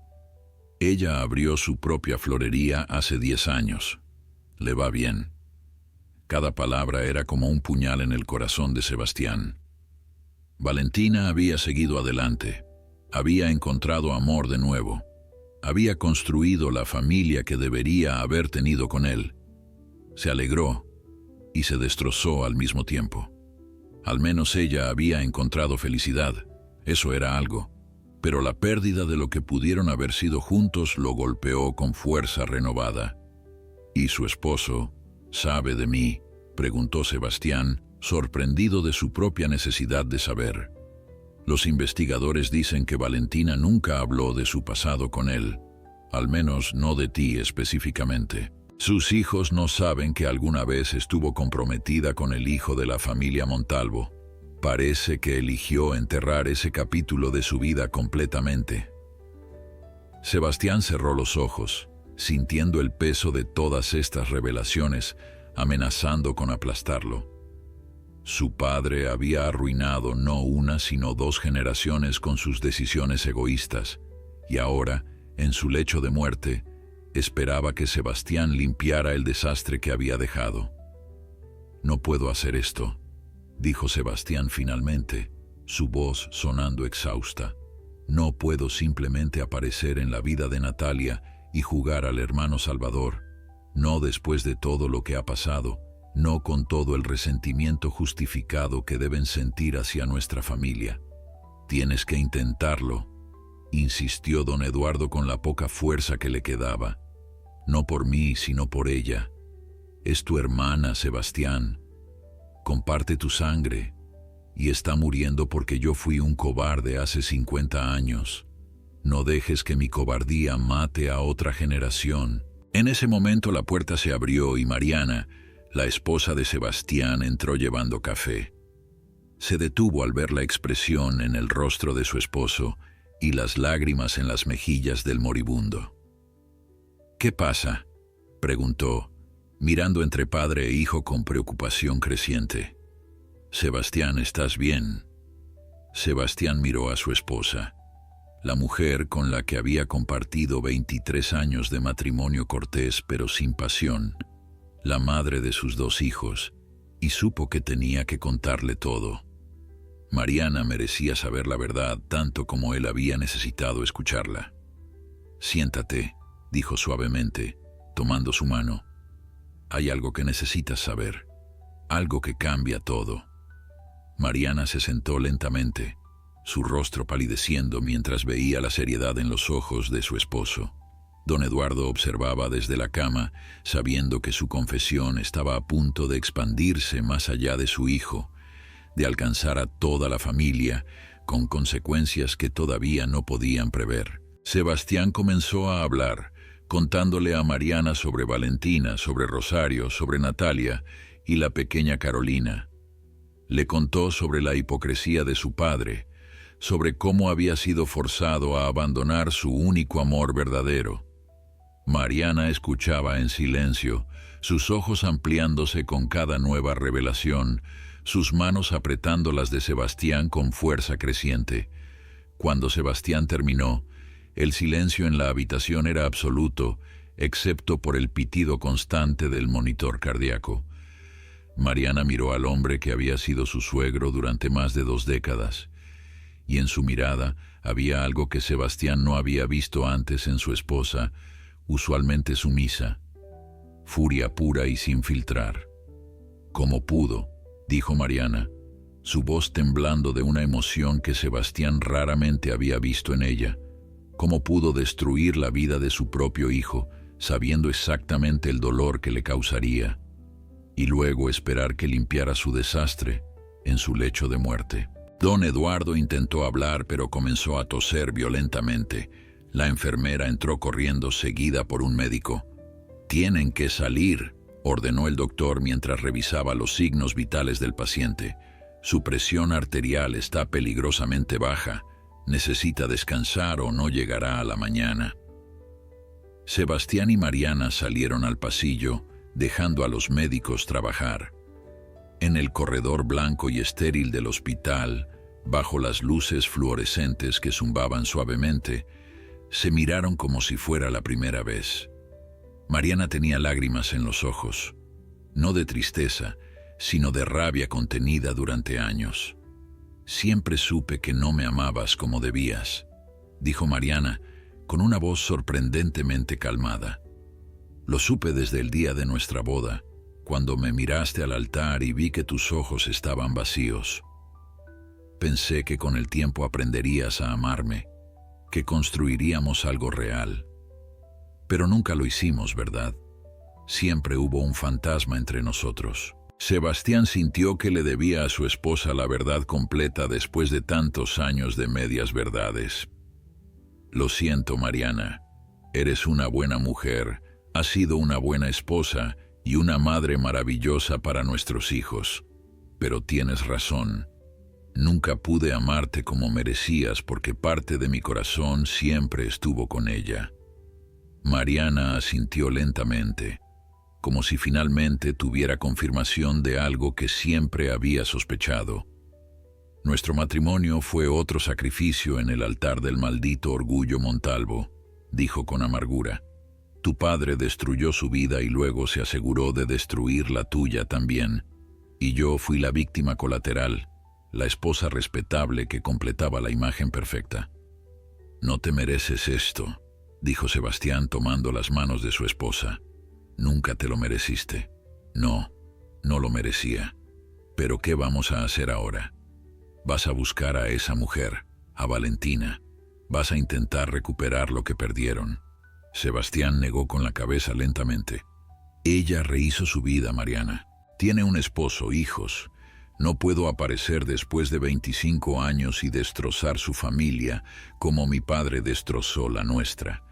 Ella abrió su propia florería hace 10 años. Le va bien. Cada palabra era como un puñal en el corazón de Sebastián. Valentina había seguido adelante. Había encontrado amor de nuevo. Había construido la familia que debería haber tenido con él. Se alegró y se destrozó al mismo tiempo. Al menos ella había encontrado felicidad. Eso era algo. Pero la pérdida de lo que pudieron haber sido juntos lo golpeó con fuerza renovada. ¿Y su esposo sabe de mí?, preguntó Sebastián, sorprendido de su propia necesidad de saber. Los investigadores dicen que Valentina nunca habló de su pasado con él, al menos no de ti específicamente. Sus hijos no saben que alguna vez estuvo comprometida con el hijo de la familia Montalvo. Parece que eligió enterrar ese capítulo de su vida completamente. Sebastián cerró los ojos, sintiendo el peso de todas estas revelaciones, amenazando con aplastarlo. Su padre había arruinado no una sino 2 generaciones con sus decisiones egoístas, y ahora, en su lecho de muerte, esperaba que Sebastián limpiara el desastre que había dejado. No puedo hacer esto, dijo Sebastián finalmente, su voz sonando exhausta. No puedo simplemente aparecer en la vida de Natalia y jugar al hermano Salvador, no después de todo lo que ha pasado, no con todo el resentimiento justificado que deben sentir hacia nuestra familia. Tienes que intentarlo, insistió don Eduardo con la poca fuerza que le quedaba. No por mí, sino por ella. Es tu hermana, Sebastián. Comparte tu sangre, y está muriendo porque yo fui un cobarde hace 50 años. No dejes que mi cobardía mate a otra generación. En ese momento la puerta se abrió y Mariana, la esposa de Sebastián, entró llevando café. Se detuvo al ver la expresión en el rostro de su esposo y las lágrimas en las 'mejillas del moribundo. «¿Qué pasa?», preguntó, mirando entre padre e hijo con preocupación creciente. «Sebastián, ¿estás bien?» Sebastián miró a su esposa, la mujer con la que había compartido 23 años de matrimonio cortés pero sin pasión, la madre de sus 2 hijos, y supo que tenía que contarle todo. Mariana merecía saber la verdad tanto como él había necesitado escucharla. «Siéntate», dijo suavemente, tomando su mano. «Hay algo que necesitas saber, algo que cambia todo». Mariana se sentó lentamente, su rostro palideciendo mientras veía la seriedad en los ojos de su esposo. Don Eduardo observaba desde la cama, sabiendo que su confesión estaba a punto de expandirse más allá de su hijo, de alcanzar a toda la familia, con consecuencias que todavía no podían prever. Sebastián comenzó a hablar, contándole a Mariana sobre Valentina, sobre Rosario, sobre Natalia y la pequeña Carolina. Le contó sobre la hipocresía de su padre, sobre cómo había sido forzado a abandonar su único amor verdadero. Mariana escuchaba en silencio, sus ojos ampliándose con cada nueva revelación, sus manos apretando las de Sebastián con fuerza creciente. Cuando Sebastián terminó, el silencio en la habitación era absoluto, excepto por el pitido constante del monitor cardíaco. Mariana miró al hombre que había sido su suegro durante más de 2 décadas, y en su mirada había algo que Sebastián no había visto antes en su esposa, usualmente sumisa: furia pura y sin filtrar. «¿Cómo pudo?», dijo Mariana, su voz temblando de una emoción que Sebastián raramente había visto en ella. «¿Cómo pudo destruir la vida de su propio hijo, sabiendo exactamente el dolor que le causaría, y luego esperar que limpiara su desastre en su lecho de muerte?» Don Eduardo intentó hablar, pero comenzó a toser violentamente. La enfermera entró corriendo, seguida por un médico. «Tienen que salir», ordenó el doctor mientras revisaba los signos vitales del paciente. «Su presión arterial está peligrosamente baja. Necesita descansar o no llegará a la mañana». Sebastián y Mariana salieron al pasillo, dejando a los médicos trabajar. En el corredor blanco y estéril del hospital, bajo las luces fluorescentes que zumbaban suavemente, se miraron como si fuera la primera vez. Mariana tenía lágrimas en los ojos, no de tristeza, sino de rabia contenida durante años. «Siempre supe que no me amabas como debías», dijo Mariana, con una voz sorprendentemente calmada. «Lo supe desde el día de nuestra boda, cuando me miraste al altar y vi que tus ojos estaban vacíos. Pensé que con el tiempo aprenderías a amarme, que construiríamos algo real. Pero nunca lo hicimos, ¿verdad? Siempre hubo un fantasma entre nosotros». Sebastián sintió que le debía a su esposa la verdad completa después de tantos años de medias verdades. «Lo siento, Mariana. Eres una buena mujer, has sido una buena esposa y una madre maravillosa para nuestros hijos. Pero tienes razón. Nunca pude amarte como merecías porque parte de mi corazón siempre estuvo con ella». Mariana asintió lentamente, como si finalmente tuviera confirmación de algo que siempre había sospechado. «Nuestro matrimonio fue otro sacrificio en el altar del maldito orgullo Montalvo», dijo con amargura. «Tu padre destruyó su vida y luego se aseguró de destruir la tuya también. Y yo fui la víctima colateral, la esposa respetable que completaba la imagen perfecta». «No te mereces esto», dijo Sebastián tomando las manos de su esposa. «Nunca te lo mereciste». «No, no lo merecía. Pero ¿qué vamos a hacer ahora? Vas a buscar a esa mujer, a Valentina. Vas a intentar recuperar lo que perdieron». Sebastián negó con la cabeza lentamente. «Ella rehizo su vida, Mariana. Tiene un esposo, hijos. No puedo aparecer después de 25 años y destrozar su familia como mi padre destrozó la nuestra.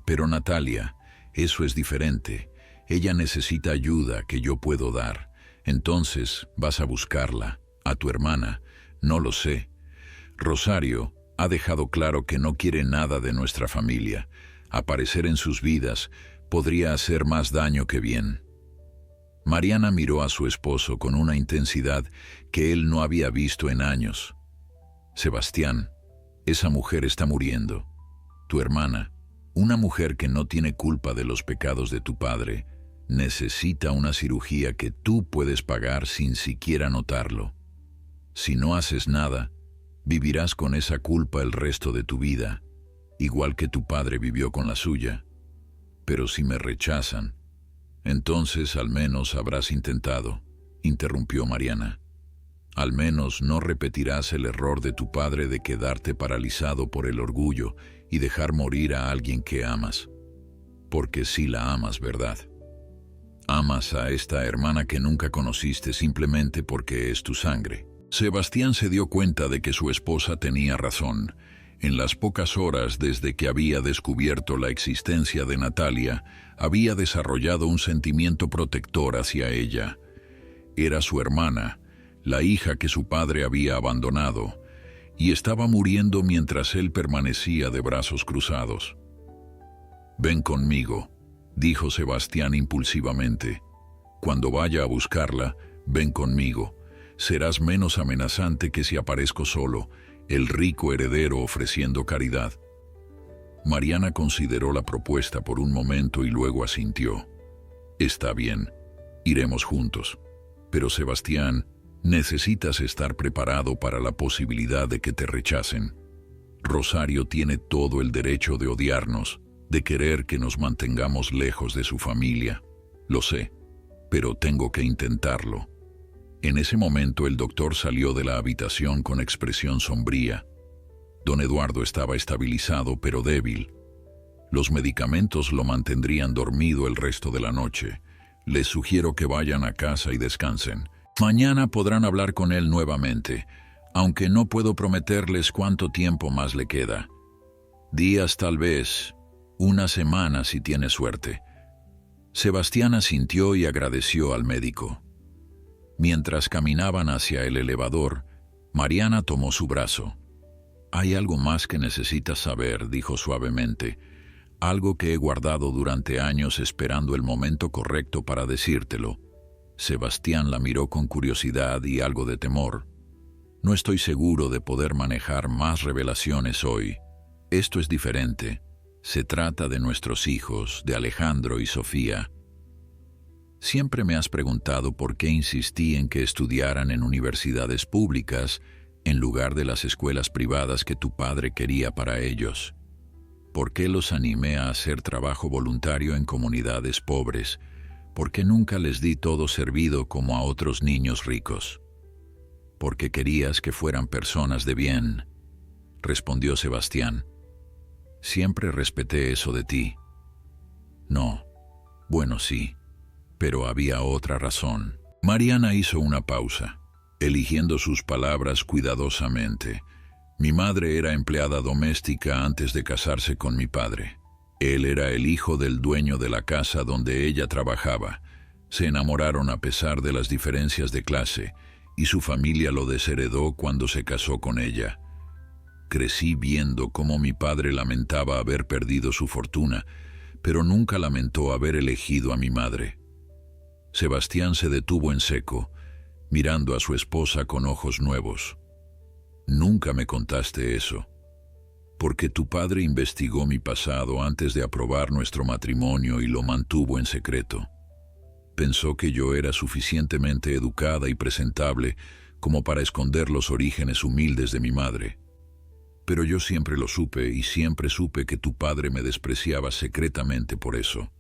Pero Natalia, eso es diferente. Ella necesita ayuda que yo puedo dar. Entonces vas a buscarla, a tu hermana. No lo sé. Rosario ha dejado claro que no quiere nada de nuestra familia. Aparecer en sus vidas podría hacer más daño que bien». Mariana miró a su esposo con una intensidad que él no había visto en años. Sebastián, esa mujer está muriendo. Tu hermana, una mujer que no tiene culpa de los pecados de tu padre, necesita una cirugía que tú puedes pagar sin siquiera notarlo. Si no haces nada, vivirás con esa culpa el resto de tu vida, igual que tu padre vivió con la suya. Pero si me rechazan, entonces al menos habrás intentado, interrumpió Mariana. Al menos no repetirás el error de tu padre de quedarte paralizado por el orgullo y dejar morir a alguien que amas. Porque sí la amas, ¿verdad? Amas a esta hermana que nunca conociste simplemente porque es tu sangre. Sebastián se dio cuenta de que su esposa tenía razón. En las pocas horas desde que había descubierto la existencia de Natalia, había desarrollado un sentimiento protector hacia ella. Era su hermana, la hija que su padre había abandonado, y estaba muriendo mientras él permanecía de brazos cruzados. «Ven conmigo», dijo Sebastián impulsivamente. «Cuando vaya a buscarla, ven conmigo. Serás menos amenazante que si aparezco solo, el rico heredero ofreciendo caridad». Mariana consideró la propuesta por un momento y luego asintió. «Está bien, iremos juntos. Pero Sebastián, necesitas estar preparado para la posibilidad de que te rechacen. Rosario tiene todo el derecho de odiarnos, de querer que nos mantengamos lejos de su familia. Lo sé, pero tengo que intentarlo». En ese momento el doctor salió de la habitación con expresión sombría. Don Eduardo estaba estabilizado pero débil. Los medicamentos lo mantendrían dormido el resto de la noche. Les sugiero que vayan a casa y descansen. Mañana podrán hablar con él nuevamente, aunque no puedo prometerles cuánto tiempo más le queda. Días tal vez, una semana si tiene suerte. Sebastián asintió y agradeció al médico. Mientras caminaban hacia el elevador, Mariana tomó su brazo. «Hay algo más que necesitas saber», dijo suavemente. «Algo que he guardado durante años esperando el momento correcto para decírtelo». Sebastián la miró con curiosidad y algo de temor. «No estoy seguro de poder manejar más revelaciones hoy. Esto es diferente. Se trata de nuestros hijos, de Alejandro y Sofía. Siempre me has preguntado por qué insistí en que estudiaran en universidades públicas en lugar de las escuelas privadas que tu padre quería para ellos. ¿Por qué los animé a hacer trabajo voluntario en comunidades pobres? ¿Por qué nunca les di todo servido como a otros niños ricos? Porque querías que fueran personas de bien», respondió Sebastián. «Siempre respeté eso de ti». «No, bueno sí, pero había otra razón». Mariana hizo una pausa, eligiendo sus palabras cuidadosamente. «Mi madre era empleada doméstica antes de casarse con mi padre. Él era el hijo del dueño de la casa donde ella trabajaba. Se enamoraron a pesar de las diferencias de clase, y su familia lo desheredó cuando se casó con ella. Crecí viendo cómo mi padre lamentaba haber perdido su fortuna, pero nunca lamentó haber elegido a mi madre». Sebastián se detuvo en seco, mirando a su esposa con ojos nuevos. «Nunca me contaste eso. Porque tu padre investigó mi pasado antes de aprobar nuestro matrimonio y lo mantuvo en secreto. Pensó que yo era suficientemente educada y presentable como para esconder los orígenes humildes de mi madre. Pero yo siempre lo supe y siempre supe que tu padre me despreciaba secretamente por eso».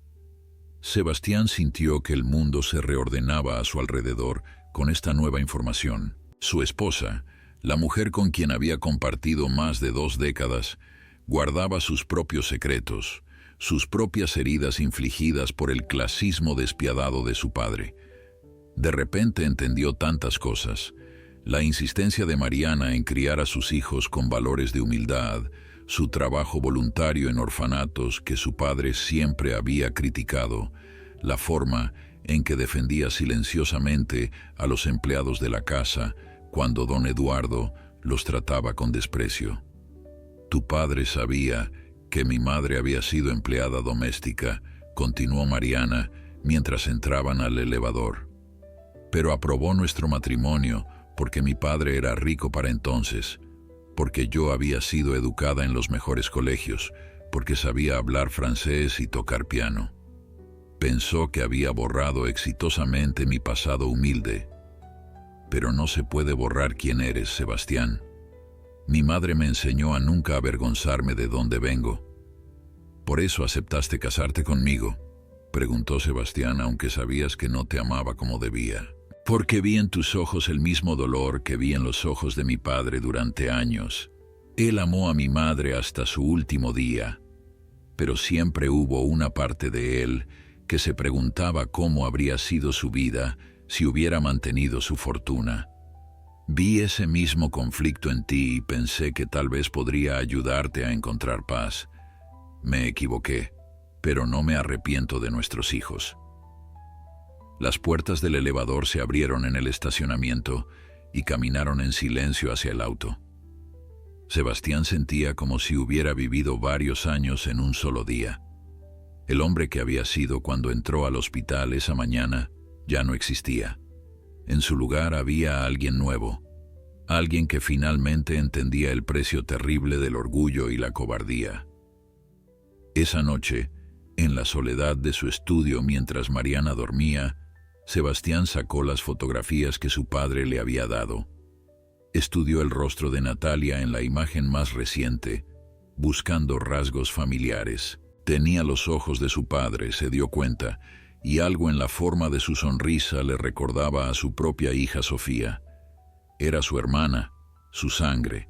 Sebastián sintió que el mundo se reordenaba a su alrededor con esta nueva información. Su esposa, la mujer con quien había compartido más de 2 décadas, guardaba sus propios secretos, sus propias heridas infligidas por el clasismo despiadado de su padre. De repente entendió tantas cosas: la insistencia de Mariana en criar a sus hijos con valores de humildad, su trabajo voluntario en orfanatos que su padre siempre había criticado, la forma en que defendía silenciosamente a los empleados de la casa cuando don Eduardo los trataba con desprecio. «Tu padre sabía que mi madre había sido empleada doméstica», continuó Mariana, mientras entraban al elevador. Pero aprobó nuestro matrimonio porque mi padre era rico para entonces, porque yo había sido educada en los mejores colegios, porque sabía hablar francés y tocar piano. Pensó que había borrado exitosamente mi pasado humilde. Pero no se puede borrar quién eres, Sebastián. Mi madre me enseñó a nunca avergonzarme de dónde vengo. ¿Por eso aceptaste casarte conmigo?, preguntó Sebastián, aunque sabías que no te amaba como debía. Porque vi en tus ojos el mismo dolor que vi en los ojos de mi padre durante años. Él amó a mi madre hasta su último día, pero siempre hubo una parte de él que se preguntaba cómo habría sido su vida si hubiera mantenido su fortuna. Vi ese mismo conflicto en ti y pensé que tal vez podría ayudarte a encontrar paz. Me equivoqué, pero no me arrepiento de nuestros hijos. Las puertas del elevador se abrieron en el estacionamiento y caminaron en silencio hacia el auto. Sebastián sentía como si hubiera vivido varios años en un solo día. El hombre que había sido cuando entró al hospital esa mañana ya no existía. En su lugar había alguien nuevo, alguien que finalmente entendía el precio terrible del orgullo y la cobardía. Esa noche, en la soledad de su estudio mientras Mariana dormía, Sebastián sacó las fotografías que su padre le había dado. Estudió el rostro de Natalia en la imagen más reciente, buscando rasgos familiares. Tenía los ojos de su padre, se dio cuenta, y algo en la forma de su sonrisa le recordaba a su propia hija Sofía. Era su hermana, su sangre,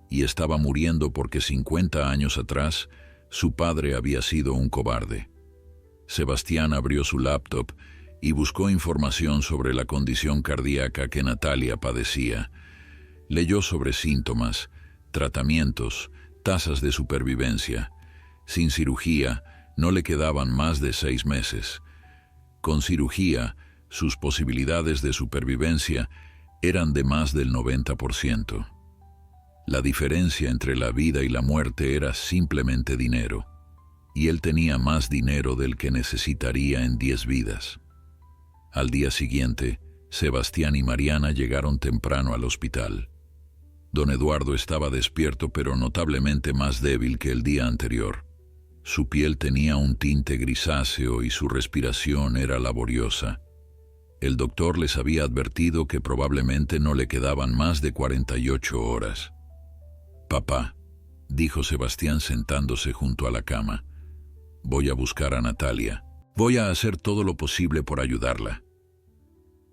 y estaba muriendo porque 50 años atrás su padre había sido un cobarde. Sebastián abrió su laptop y buscó información sobre la condición cardíaca que Natalia padecía. Leyó sobre síntomas, tratamientos, tasas de supervivencia. Sin cirugía, no le quedaban más de 6 meses. Con cirugía, sus posibilidades de supervivencia eran de más del 90%. La diferencia entre la vida y la muerte era simplemente dinero, y él tenía más dinero del que necesitaría en 10 vidas. Al día siguiente, Sebastián y Mariana llegaron temprano al hospital. Don Eduardo estaba despierto pero notablemente más débil que el día anterior. Su piel tenía un tinte grisáceo y su respiración era laboriosa. El doctor les había advertido que probablemente no le quedaban más de 48 horas. «Papá», dijo Sebastián sentándose junto a la cama, «voy a buscar a Natalia. Voy a hacer todo lo posible por ayudarla».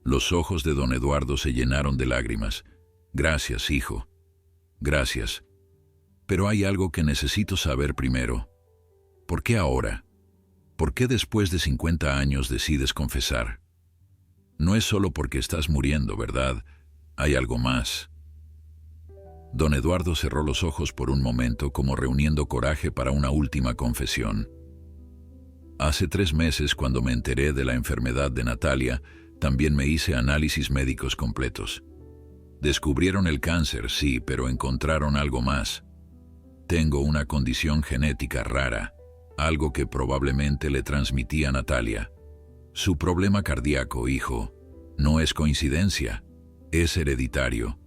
Los ojos de don Eduardo se llenaron de lágrimas. «Gracias, hijo. Gracias. Pero hay algo que necesito saber primero. ¿Por qué ahora? ¿Por qué después de 50 años decides confesar? No es solo porque estás muriendo, ¿verdad? Hay algo más». Don Eduardo cerró los ojos por un momento como reuniendo coraje para una última confesión. «Hace 3 meses, cuando me enteré de la enfermedad de Natalia, también me hice análisis médicos completos. Descubrieron el cáncer, sí, pero encontraron algo más. Tengo una condición genética rara, algo que probablemente le transmití a Natalia. Su problema cardíaco, hijo, no es coincidencia, es hereditario.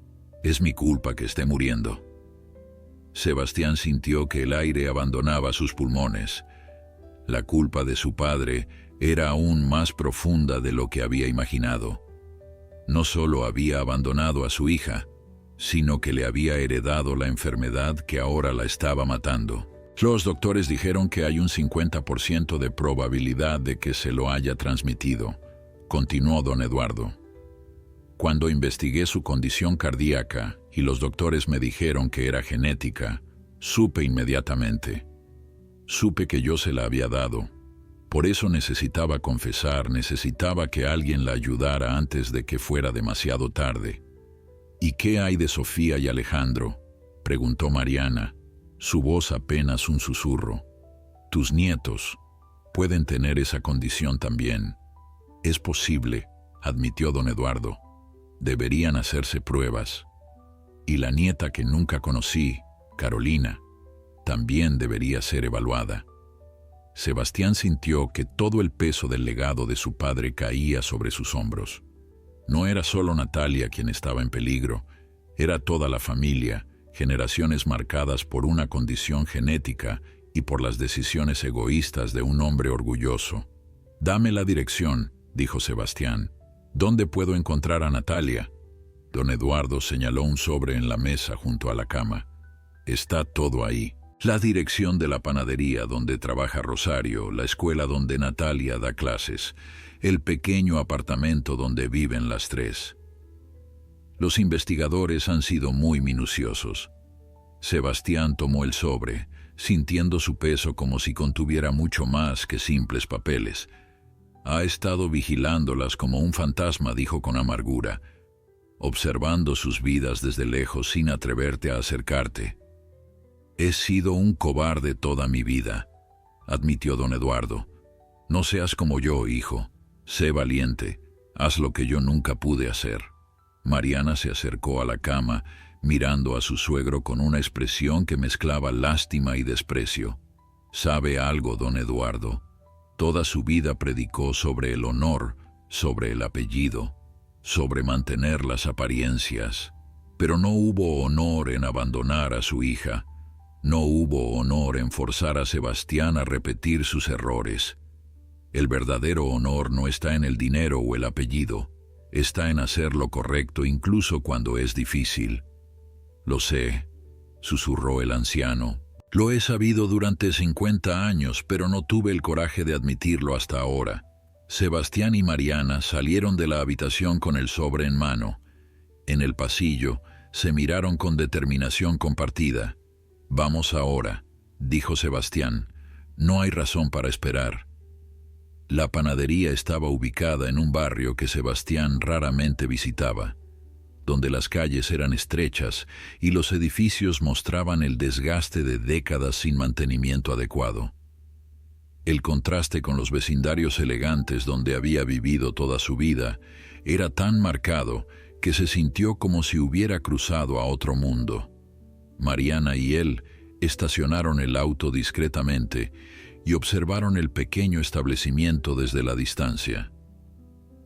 Es mi culpa que esté muriendo». Sebastián sintió que el aire abandonaba sus pulmones. La culpa de su padre era aún más profunda de lo que había imaginado. No solo había abandonado a su hija, sino que le había heredado la enfermedad que ahora la estaba matando. Los doctores dijeron que hay un 50% de probabilidad de que se lo haya transmitido, continuó don Eduardo. Cuando investigué su condición cardíaca y los doctores me dijeron que era genética, supe inmediatamente. Supe que yo se la había dado. Por eso necesitaba confesar, necesitaba que alguien la ayudara antes de que fuera demasiado tarde. «¿Y qué hay de Sofía y Alejandro?», preguntó Mariana, su voz apenas un susurro. «Tus nietos pueden tener esa condición también». «Es posible», admitió don Eduardo. «Deberían hacerse pruebas. Y la nieta que nunca conocí, Carolina, también debería ser evaluada». Sebastián sintió que todo el peso del legado de su padre caía sobre sus hombros. No era solo Natalia quien estaba en peligro, era toda la familia, generaciones marcadas por una condición genética y por las decisiones egoístas de un hombre orgulloso. «Dame la dirección», dijo Sebastián. «¿Dónde puedo encontrar a Natalia?» Don Eduardo señaló un sobre en la mesa junto a la cama. «Está todo ahí. La dirección de la panadería donde trabaja Rosario, la escuela donde Natalia da clases, el pequeño apartamento donde viven las tres». Los investigadores han sido muy minuciosos. Sebastián tomó el sobre, sintiendo su peso como si contuviera mucho más que simples papeles. «Ha estado vigilándolas como un fantasma», dijo con amargura, «observando sus vidas desde lejos sin atreverte a acercarte». «He sido un cobarde toda mi vida», admitió don Eduardo. «No seas como yo, hijo. Sé valiente. Haz lo que yo nunca pude hacer». Mariana se acercó a la cama, mirando a su suegro con una expresión que mezclaba lástima y desprecio. «¿Sabe algo, don Eduardo? Toda su vida predicó sobre el honor, sobre el apellido, sobre mantener las apariencias. Pero no hubo honor en abandonar a su hija. No hubo honor en forzar a Sebastián a repetir sus errores. El verdadero honor no está en el dinero o el apellido. Está en hacer lo correcto incluso cuando es difícil». «Lo sé», susurró el anciano. «Lo he sabido durante 50 años, pero no tuve el coraje de admitirlo hasta ahora». Sebastián y Mariana salieron de la habitación con el sobre en mano. En el pasillo se miraron con determinación compartida. «Vamos ahora», dijo Sebastián. «No hay razón para esperar». La panadería estaba ubicada en un barrio que Sebastián raramente visitaba, donde las calles eran estrechas y los edificios mostraban el desgaste de décadas sin mantenimiento adecuado. El contraste con los vecindarios elegantes donde había vivido toda su vida era tan marcado que se sintió como si hubiera cruzado a otro mundo. Mariana y él estacionaron el auto discretamente y observaron el pequeño establecimiento desde la distancia.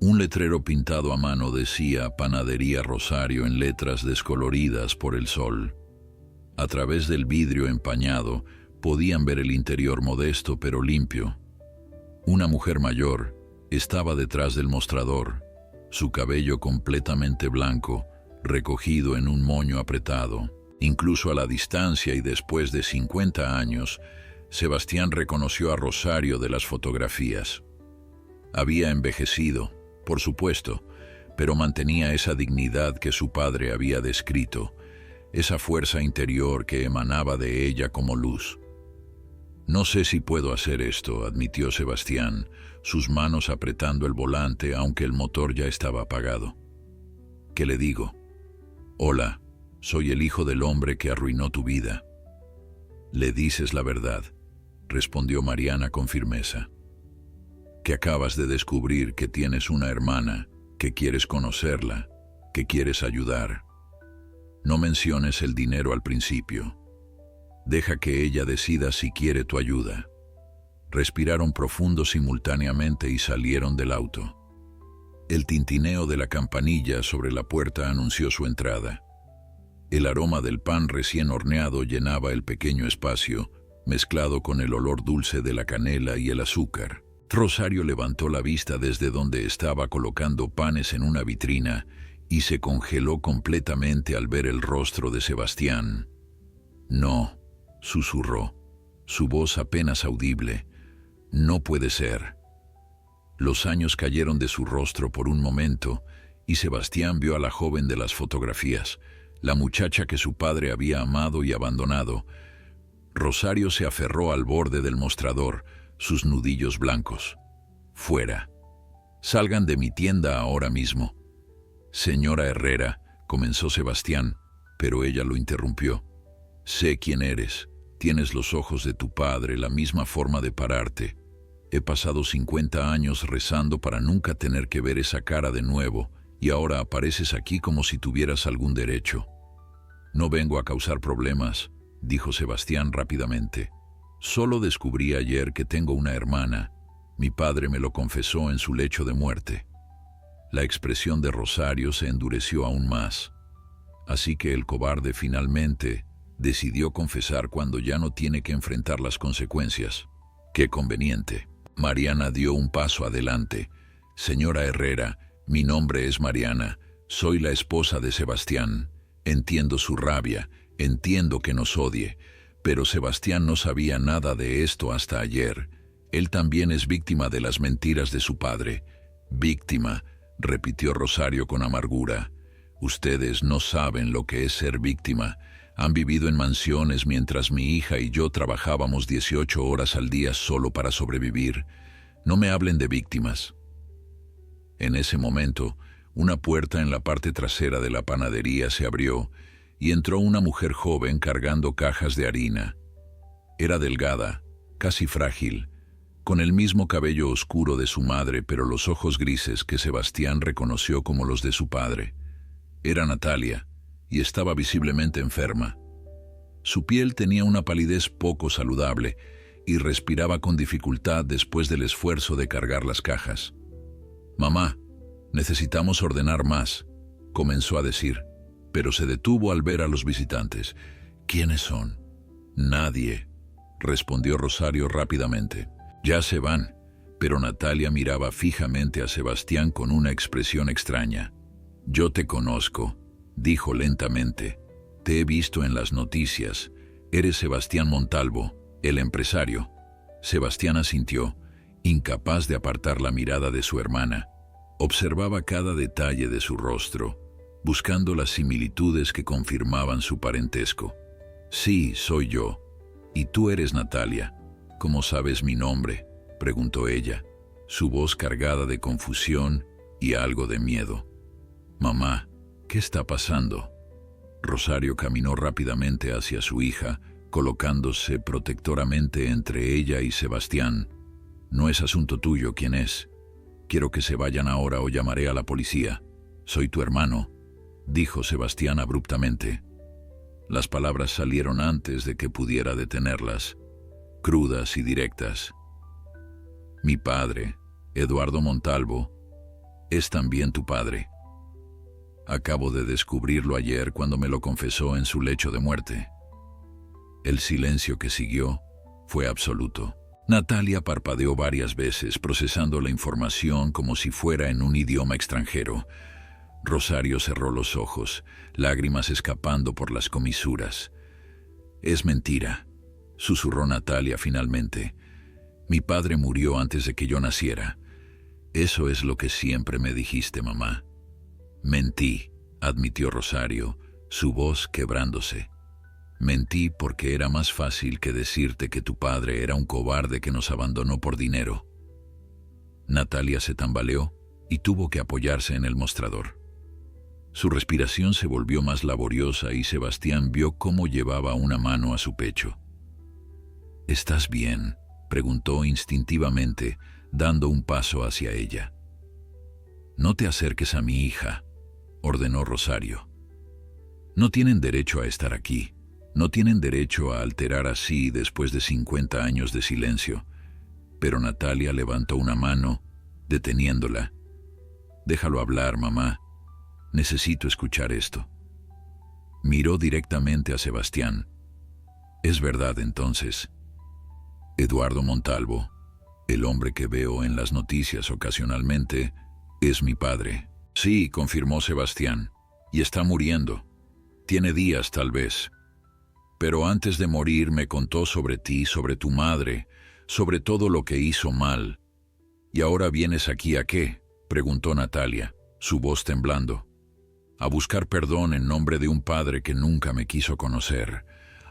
Un letrero pintado a mano decía «Panadería Rosario» en letras descoloridas por el sol. A través del vidrio empañado podían ver el interior modesto pero limpio. Una mujer mayor estaba detrás del mostrador, su cabello completamente blanco, recogido en un moño apretado. Incluso a la distancia y después de 50 años, Sebastián reconoció a Rosario de las fotografías. Había envejecido, por supuesto, pero mantenía esa dignidad que su padre había descrito, esa fuerza interior que emanaba de ella como luz. «No sé si puedo hacer esto», admitió Sebastián, sus manos apretando el volante aunque el motor ya estaba apagado. «¿Qué le digo?» «Hola, soy el hijo del hombre que arruinó tu vida». «Le dices la verdad», respondió Mariana con firmeza. «Que acabas de descubrir que tienes una hermana, que quieres conocerla, que quieres ayudar. No menciones el dinero al principio. Deja que ella decida si quiere tu ayuda». Respiraron profundo simultáneamente y salieron del auto. El tintineo de la campanilla sobre la puerta anunció su entrada. El aroma del pan recién horneado llenaba el pequeño espacio, mezclado con el olor dulce de la canela y el azúcar. Rosario levantó la vista desde donde estaba colocando panes en una vitrina y se congeló completamente al ver el rostro de Sebastián. «No», susurró, su voz apenas audible. «No puede ser». Los años cayeron de su rostro por un momento y Sebastián vio a la joven de las fotografías, la muchacha que su padre había amado y abandonado. Rosario se aferró al borde del mostrador, sus nudillos blancos. «Fuera. Salgan de mi tienda ahora mismo». «Señora Herrera», comenzó Sebastián, pero ella lo interrumpió. «Sé quién eres. Tienes los ojos de tu padre, la misma forma de pararte. He pasado 50 años rezando para nunca tener que ver esa cara de nuevo, y ahora apareces aquí como si tuvieras algún derecho». «No vengo a causar problemas», dijo Sebastián rápidamente. Solo descubrí ayer que tengo una hermana. Mi padre me lo confesó en su lecho de muerte. La expresión de Rosario se endureció aún más. Así que el cobarde finalmente decidió confesar cuando ya no tiene que enfrentar las consecuencias. ¡Qué conveniente! Mariana dio un paso adelante. Señora Herrera, mi nombre es Mariana. Soy la esposa de Sebastián. Entiendo su rabia, entiendo que nos odie, pero Sebastián no sabía nada de esto hasta ayer. Él también es víctima de las mentiras de su padre. Víctima, repitió Rosario con amargura. Ustedes no saben lo que es ser víctima. Han vivido en mansiones mientras mi hija y yo trabajábamos 18 horas al día solo para sobrevivir. No me hablen de víctimas. En ese momento, una puerta en la parte trasera de la panadería se abrió y entró una mujer joven cargando cajas de harina. Era delgada, casi frágil, con el mismo cabello oscuro de su madre, pero los ojos grises que Sebastián reconoció como los de su padre. Era Natalia, y estaba visiblemente enferma. Su piel tenía una palidez poco saludable y respiraba con dificultad después del esfuerzo de cargar las cajas. «Mamá, necesitamos ordenar más», comenzó a decir, pero se detuvo al ver a los visitantes. «¿Quiénes son?» «Nadie», respondió Rosario rápidamente. «Ya se van», pero Natalia miraba fijamente a Sebastián con una expresión extraña. «Yo te conozco», dijo lentamente. «Te he visto en las noticias. Eres Sebastián Montalvo, el empresario». Sebastián asintió, incapaz de apartar la mirada de su hermana. Observaba cada detalle de su rostro, buscando las similitudes que confirmaban su parentesco. «Sí, soy yo. ¿Y tú eres Natalia? ¿Cómo sabes mi nombre?», preguntó ella, su voz cargada de confusión y algo de miedo. «Mamá, ¿qué está pasando?». Rosario caminó rápidamente hacia su hija, colocándose protectoramente entre ella y Sebastián. «No es asunto tuyo quién es. Quiero que se vayan ahora o llamaré a la policía. Soy tu hermano», dijo Sebastián abruptamente. Las palabras salieron antes de que pudiera detenerlas, crudas y directas. «Mi padre, Eduardo Montalvo, es también tu padre. Acabo de descubrirlo ayer cuando me lo confesó en su lecho de muerte». El silencio que siguió fue absoluto. Natalia parpadeó varias veces, procesando la información como si fuera en un idioma extranjero. Rosario cerró los ojos, lágrimas escapando por las comisuras. «Es mentira», susurró Natalia finalmente. «Mi padre murió antes de que yo naciera. Eso es lo que siempre me dijiste, mamá». «Mentí», admitió Rosario, su voz quebrándose. «Mentí porque era más fácil que decirte que tu padre era un cobarde que nos abandonó por dinero». Natalia se tambaleó y tuvo que apoyarse en el mostrador. Su respiración se volvió más laboriosa y Sebastián vio cómo llevaba una mano a su pecho. «¿Estás bien?», preguntó instintivamente, dando un paso hacia ella. «No te acerques a mi hija», ordenó Rosario. «No tienen derecho a estar aquí. No tienen derecho a alterar así después de 50 años de silencio». Pero Natalia levantó una mano, deteniéndola. «Déjalo hablar, mamá. Necesito escuchar esto». Miró directamente a Sebastián. «Es verdad entonces. Eduardo Montalvo, el hombre que veo en las noticias ocasionalmente, es mi padre». «Sí», confirmó Sebastián, «y está muriendo. Tiene días, tal vez. Pero antes de morir me contó sobre ti, sobre tu madre, sobre todo lo que hizo mal». «¿Y ahora vienes aquí a qué?», preguntó Natalia, su voz temblando. «A buscar perdón en nombre de un padre que nunca me quiso conocer,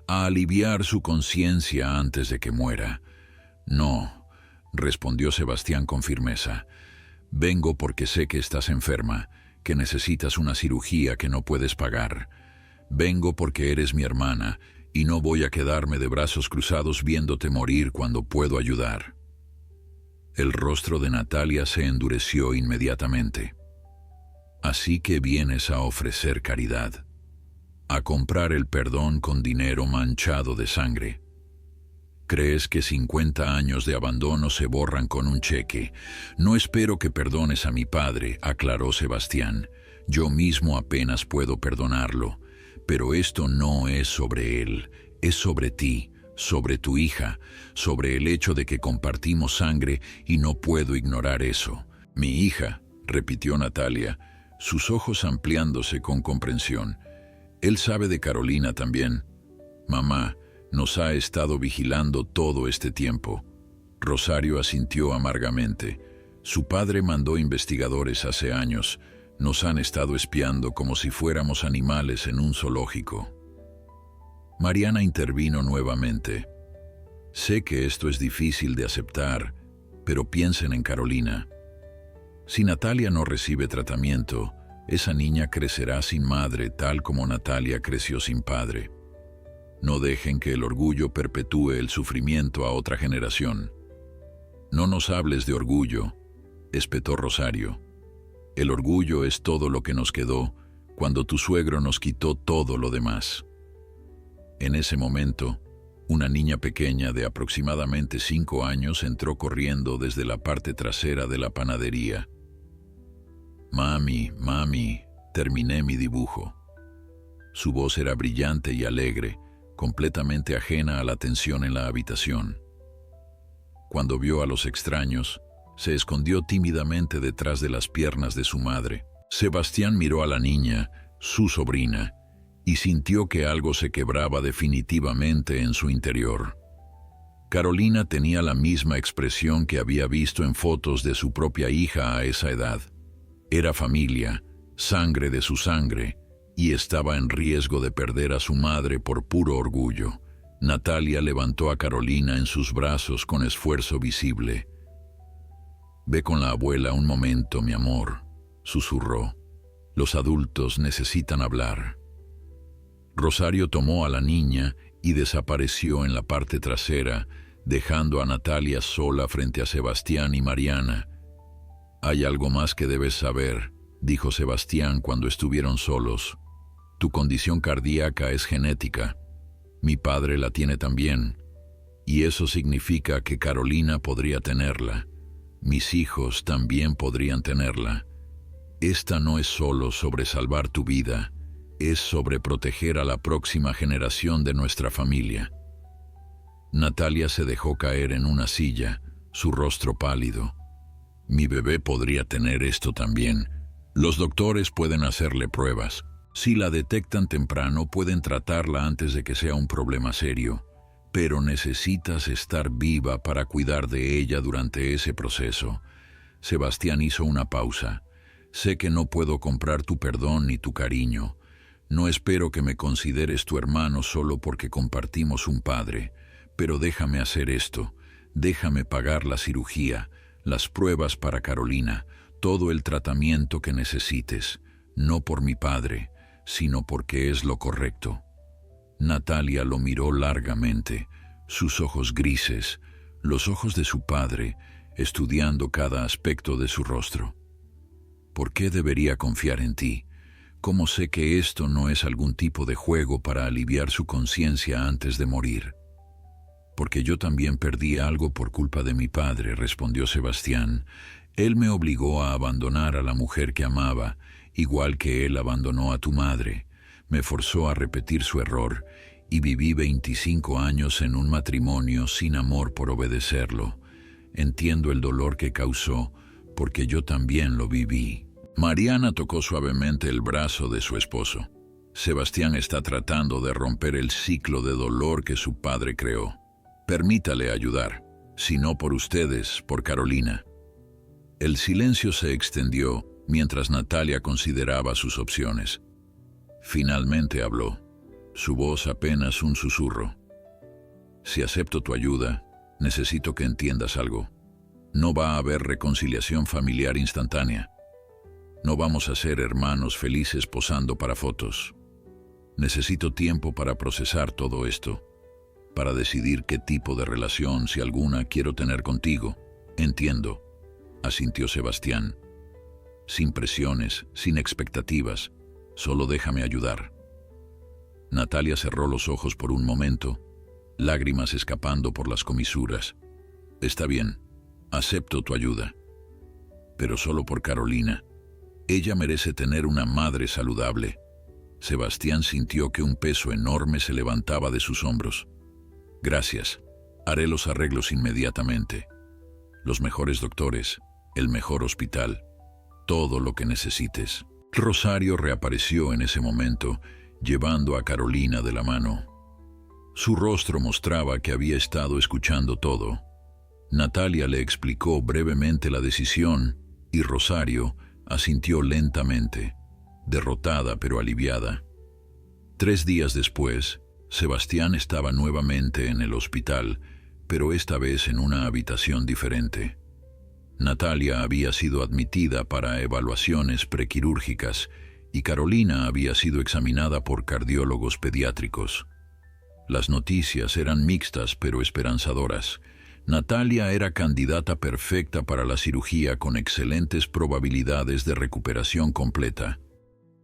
a aliviar su conciencia antes de que muera». «No», respondió Sebastián con firmeza. «Vengo porque sé que estás enferma, que necesitas una cirugía que no puedes pagar. Vengo porque eres mi hermana y no voy a quedarme de brazos cruzados viéndote morir cuando puedo ayudar». El rostro de Natalia se endureció inmediatamente. «Así que vienes a ofrecer caridad, a comprar el perdón con dinero manchado de sangre». ¿Crees que 50 años de abandono se borran con un cheque? No espero que perdones a mi padre, aclaró Sebastián. Yo mismo apenas puedo perdonarlo. Pero esto no es sobre él, es sobre ti, sobre tu hija, sobre el hecho de que compartimos sangre y no puedo ignorar eso. Mi hija, repitió Natalia, sus ojos ampliándose con comprensión. Él sabe de Carolina también. Mamá, nos ha estado vigilando todo este tiempo. Rosario asintió amargamente. Su padre mandó investigadores hace años. Nos han estado espiando como si fuéramos animales en un zoológico. Mariana intervino nuevamente. Sé que esto es difícil de aceptar, pero piensen en Carolina. Si Natalia no recibe tratamiento, esa niña crecerá sin madre tal como Natalia creció sin padre. No dejen que el orgullo perpetúe el sufrimiento a otra generación. No nos hables de orgullo, espetó Rosario. El orgullo es todo lo que nos quedó cuando tu suegro nos quitó todo lo demás. En ese momento, una niña pequeña de aproximadamente 5 años entró corriendo desde la parte trasera de la panadería. Mami, mami, terminé mi dibujo. Su voz era brillante y alegre, completamente ajena a la tensión en la habitación. Cuando vio a los extraños, se escondió tímidamente detrás de las piernas de su madre. Sebastián miró a la niña, su sobrina, y sintió que algo se quebraba definitivamente en su interior. Carolina tenía la misma expresión que había visto en fotos de su propia hija a esa edad. Era familia, sangre de su sangre, y estaba en riesgo de perder a su madre por puro orgullo. Natalia levantó a Carolina en sus brazos con esfuerzo visible. «Ve con la abuela un momento, mi amor», susurró. «Los adultos necesitan hablar». Rosario tomó a la niña y desapareció en la parte trasera, dejando a Natalia sola frente a Sebastián y Mariana. «Hay algo más que debes saber», dijo Sebastián cuando estuvieron solos. «Tu condición cardíaca es genética. Mi padre la tiene también, y eso significa que Carolina podría tenerla. Mis hijos también podrían tenerla. Esta no es solo sobre salvar tu vida, es sobre proteger a la próxima generación de nuestra familia». Natalia se dejó caer en una silla, su rostro pálido. «Mi bebé podría tener esto también. Los doctores pueden hacerle pruebas. Si la detectan temprano, pueden tratarla antes de que sea un problema serio. Pero necesitas estar viva para cuidar de ella durante ese proceso». Sebastián hizo una pausa. «Sé que no puedo comprar tu perdón ni tu cariño. No espero que me consideres tu hermano solo porque compartimos un padre. Pero déjame hacer esto. Déjame pagar la cirugía, las pruebas para Carolina, todo el tratamiento que necesites. No por mi padre, sino porque es lo correcto». Natalia lo miró largamente, sus ojos grises, los ojos de su padre, estudiando cada aspecto de su rostro. «¿Por qué debería confiar en ti? ¿Cómo sé que esto no es algún tipo de juego para aliviar su conciencia antes de morir?» «Porque yo también perdí algo por culpa de mi padre», respondió Sebastián. «Él me obligó a abandonar a la mujer que amaba, igual que él abandonó a tu madre. Me forzó a repetir su error, y viví 25 años en un matrimonio sin amor por obedecerlo. Entiendo el dolor que causó, porque yo también lo viví». Mariana tocó suavemente el brazo de su esposo. «Sebastián está tratando de romper el ciclo de dolor que su padre creó. Permítale ayudar, si no por ustedes, por Carolina». El silencio se extendió mientras Natalia consideraba sus opciones. Finalmente habló, su voz apenas un susurro. «Si acepto tu ayuda, necesito que entiendas algo. No va a haber reconciliación familiar instantánea. No vamos a ser hermanos felices posando para fotos. Necesito tiempo para procesar todo esto, para decidir qué tipo de relación, si alguna, quiero tener contigo». «Entiendo», asintió Sebastián. «Sin presiones, sin expectativas, solo déjame ayudar». Natalia cerró los ojos por un momento, lágrimas escapando por las comisuras. Está bien, acepto tu ayuda, pero solo por Carolina. Ella merece tener una madre saludable. Sebastián sintió que un peso enorme se levantaba de sus hombros. Gracias, haré los arreglos inmediatamente. Los mejores doctores, el mejor hospital, todo lo que necesites. Rosario reapareció en ese momento, llevando a Carolina de la mano. Su rostro mostraba que había estado escuchando todo. Natalia le explicó brevemente la decisión y Rosario asintió lentamente, derrotada pero aliviada. 3 días después, Sebastián estaba nuevamente en el hospital, pero esta vez en una habitación diferente. Natalia había sido admitida para evaluaciones prequirúrgicas y Carolina había sido examinada por cardiólogos pediátricos. Las noticias eran mixtas pero esperanzadoras. Natalia era candidata perfecta para la cirugía con excelentes probabilidades de recuperación completa.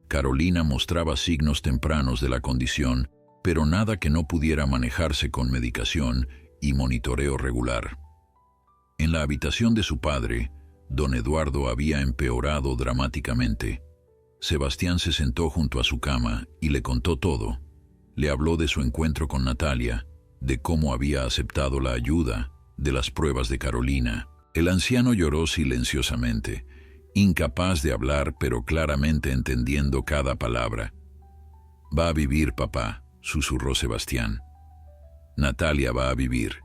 Carolina mostraba signos tempranos de la condición, pero nada que no pudiera manejarse con medicación y monitoreo regular. En la habitación de su padre, don Eduardo había empeorado dramáticamente. Sebastián se sentó junto a su cama y le contó todo. Le habló de su encuentro con Natalia, de cómo había aceptado la ayuda, de las pruebas de Carolina. El anciano lloró silenciosamente, incapaz de hablar pero claramente entendiendo cada palabra. «Va a vivir, papá», susurró Sebastián. «Natalia va a vivir.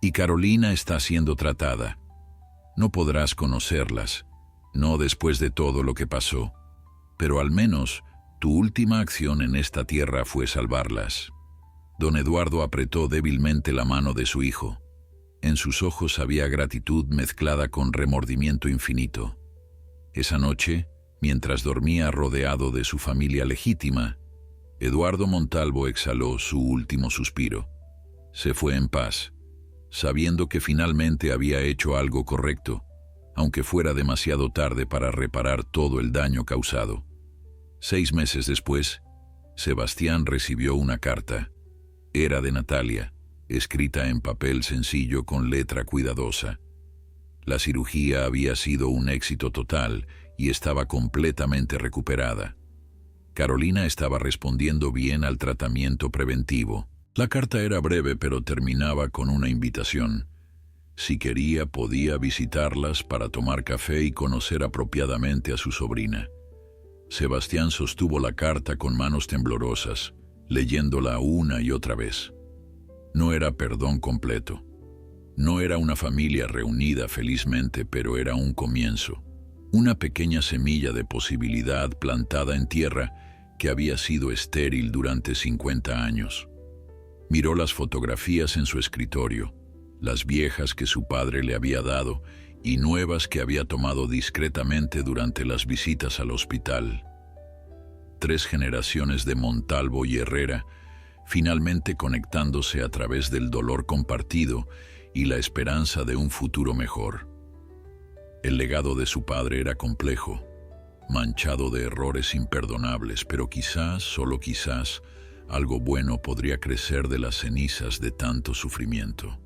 Y Carolina está siendo tratada. No podrás conocerlas, no después de todo lo que pasó, pero al menos tu última acción en esta tierra fue salvarlas». Don Eduardo apretó débilmente la mano de su hijo. En sus ojos había gratitud mezclada con remordimiento infinito. Esa noche, mientras dormía rodeado de su familia legítima, Eduardo Montalvo exhaló su último suspiro. Se fue en paz, sabiendo que finalmente había hecho algo correcto, aunque fuera demasiado tarde para reparar todo el daño causado. 6 meses después, Sebastián recibió una carta. Era de Natalia, escrita en papel sencillo con letra cuidadosa. La cirugía había sido un éxito total y estaba completamente recuperada. Carolina estaba respondiendo bien al tratamiento preventivo. La carta era breve pero terminaba con una invitación. Si quería, podía visitarlas para tomar café y conocer apropiadamente a su sobrina. Sebastián sostuvo la carta con manos temblorosas, leyéndola una y otra vez. No era perdón completo. No era una familia reunida felizmente, pero era un comienzo. Una pequeña semilla de posibilidad plantada en tierra que había sido estéril durante 50 años. Miró las fotografías en su escritorio, las viejas que su padre le había dado y nuevas que había tomado discretamente durante las visitas al hospital. 3 generaciones de Montalvo y Herrera, finalmente conectándose a través del dolor compartido y la esperanza de un futuro mejor. El legado de su padre era complejo, manchado de errores imperdonables, pero quizás, solo quizás, algo bueno podría crecer de las cenizas de tanto sufrimiento.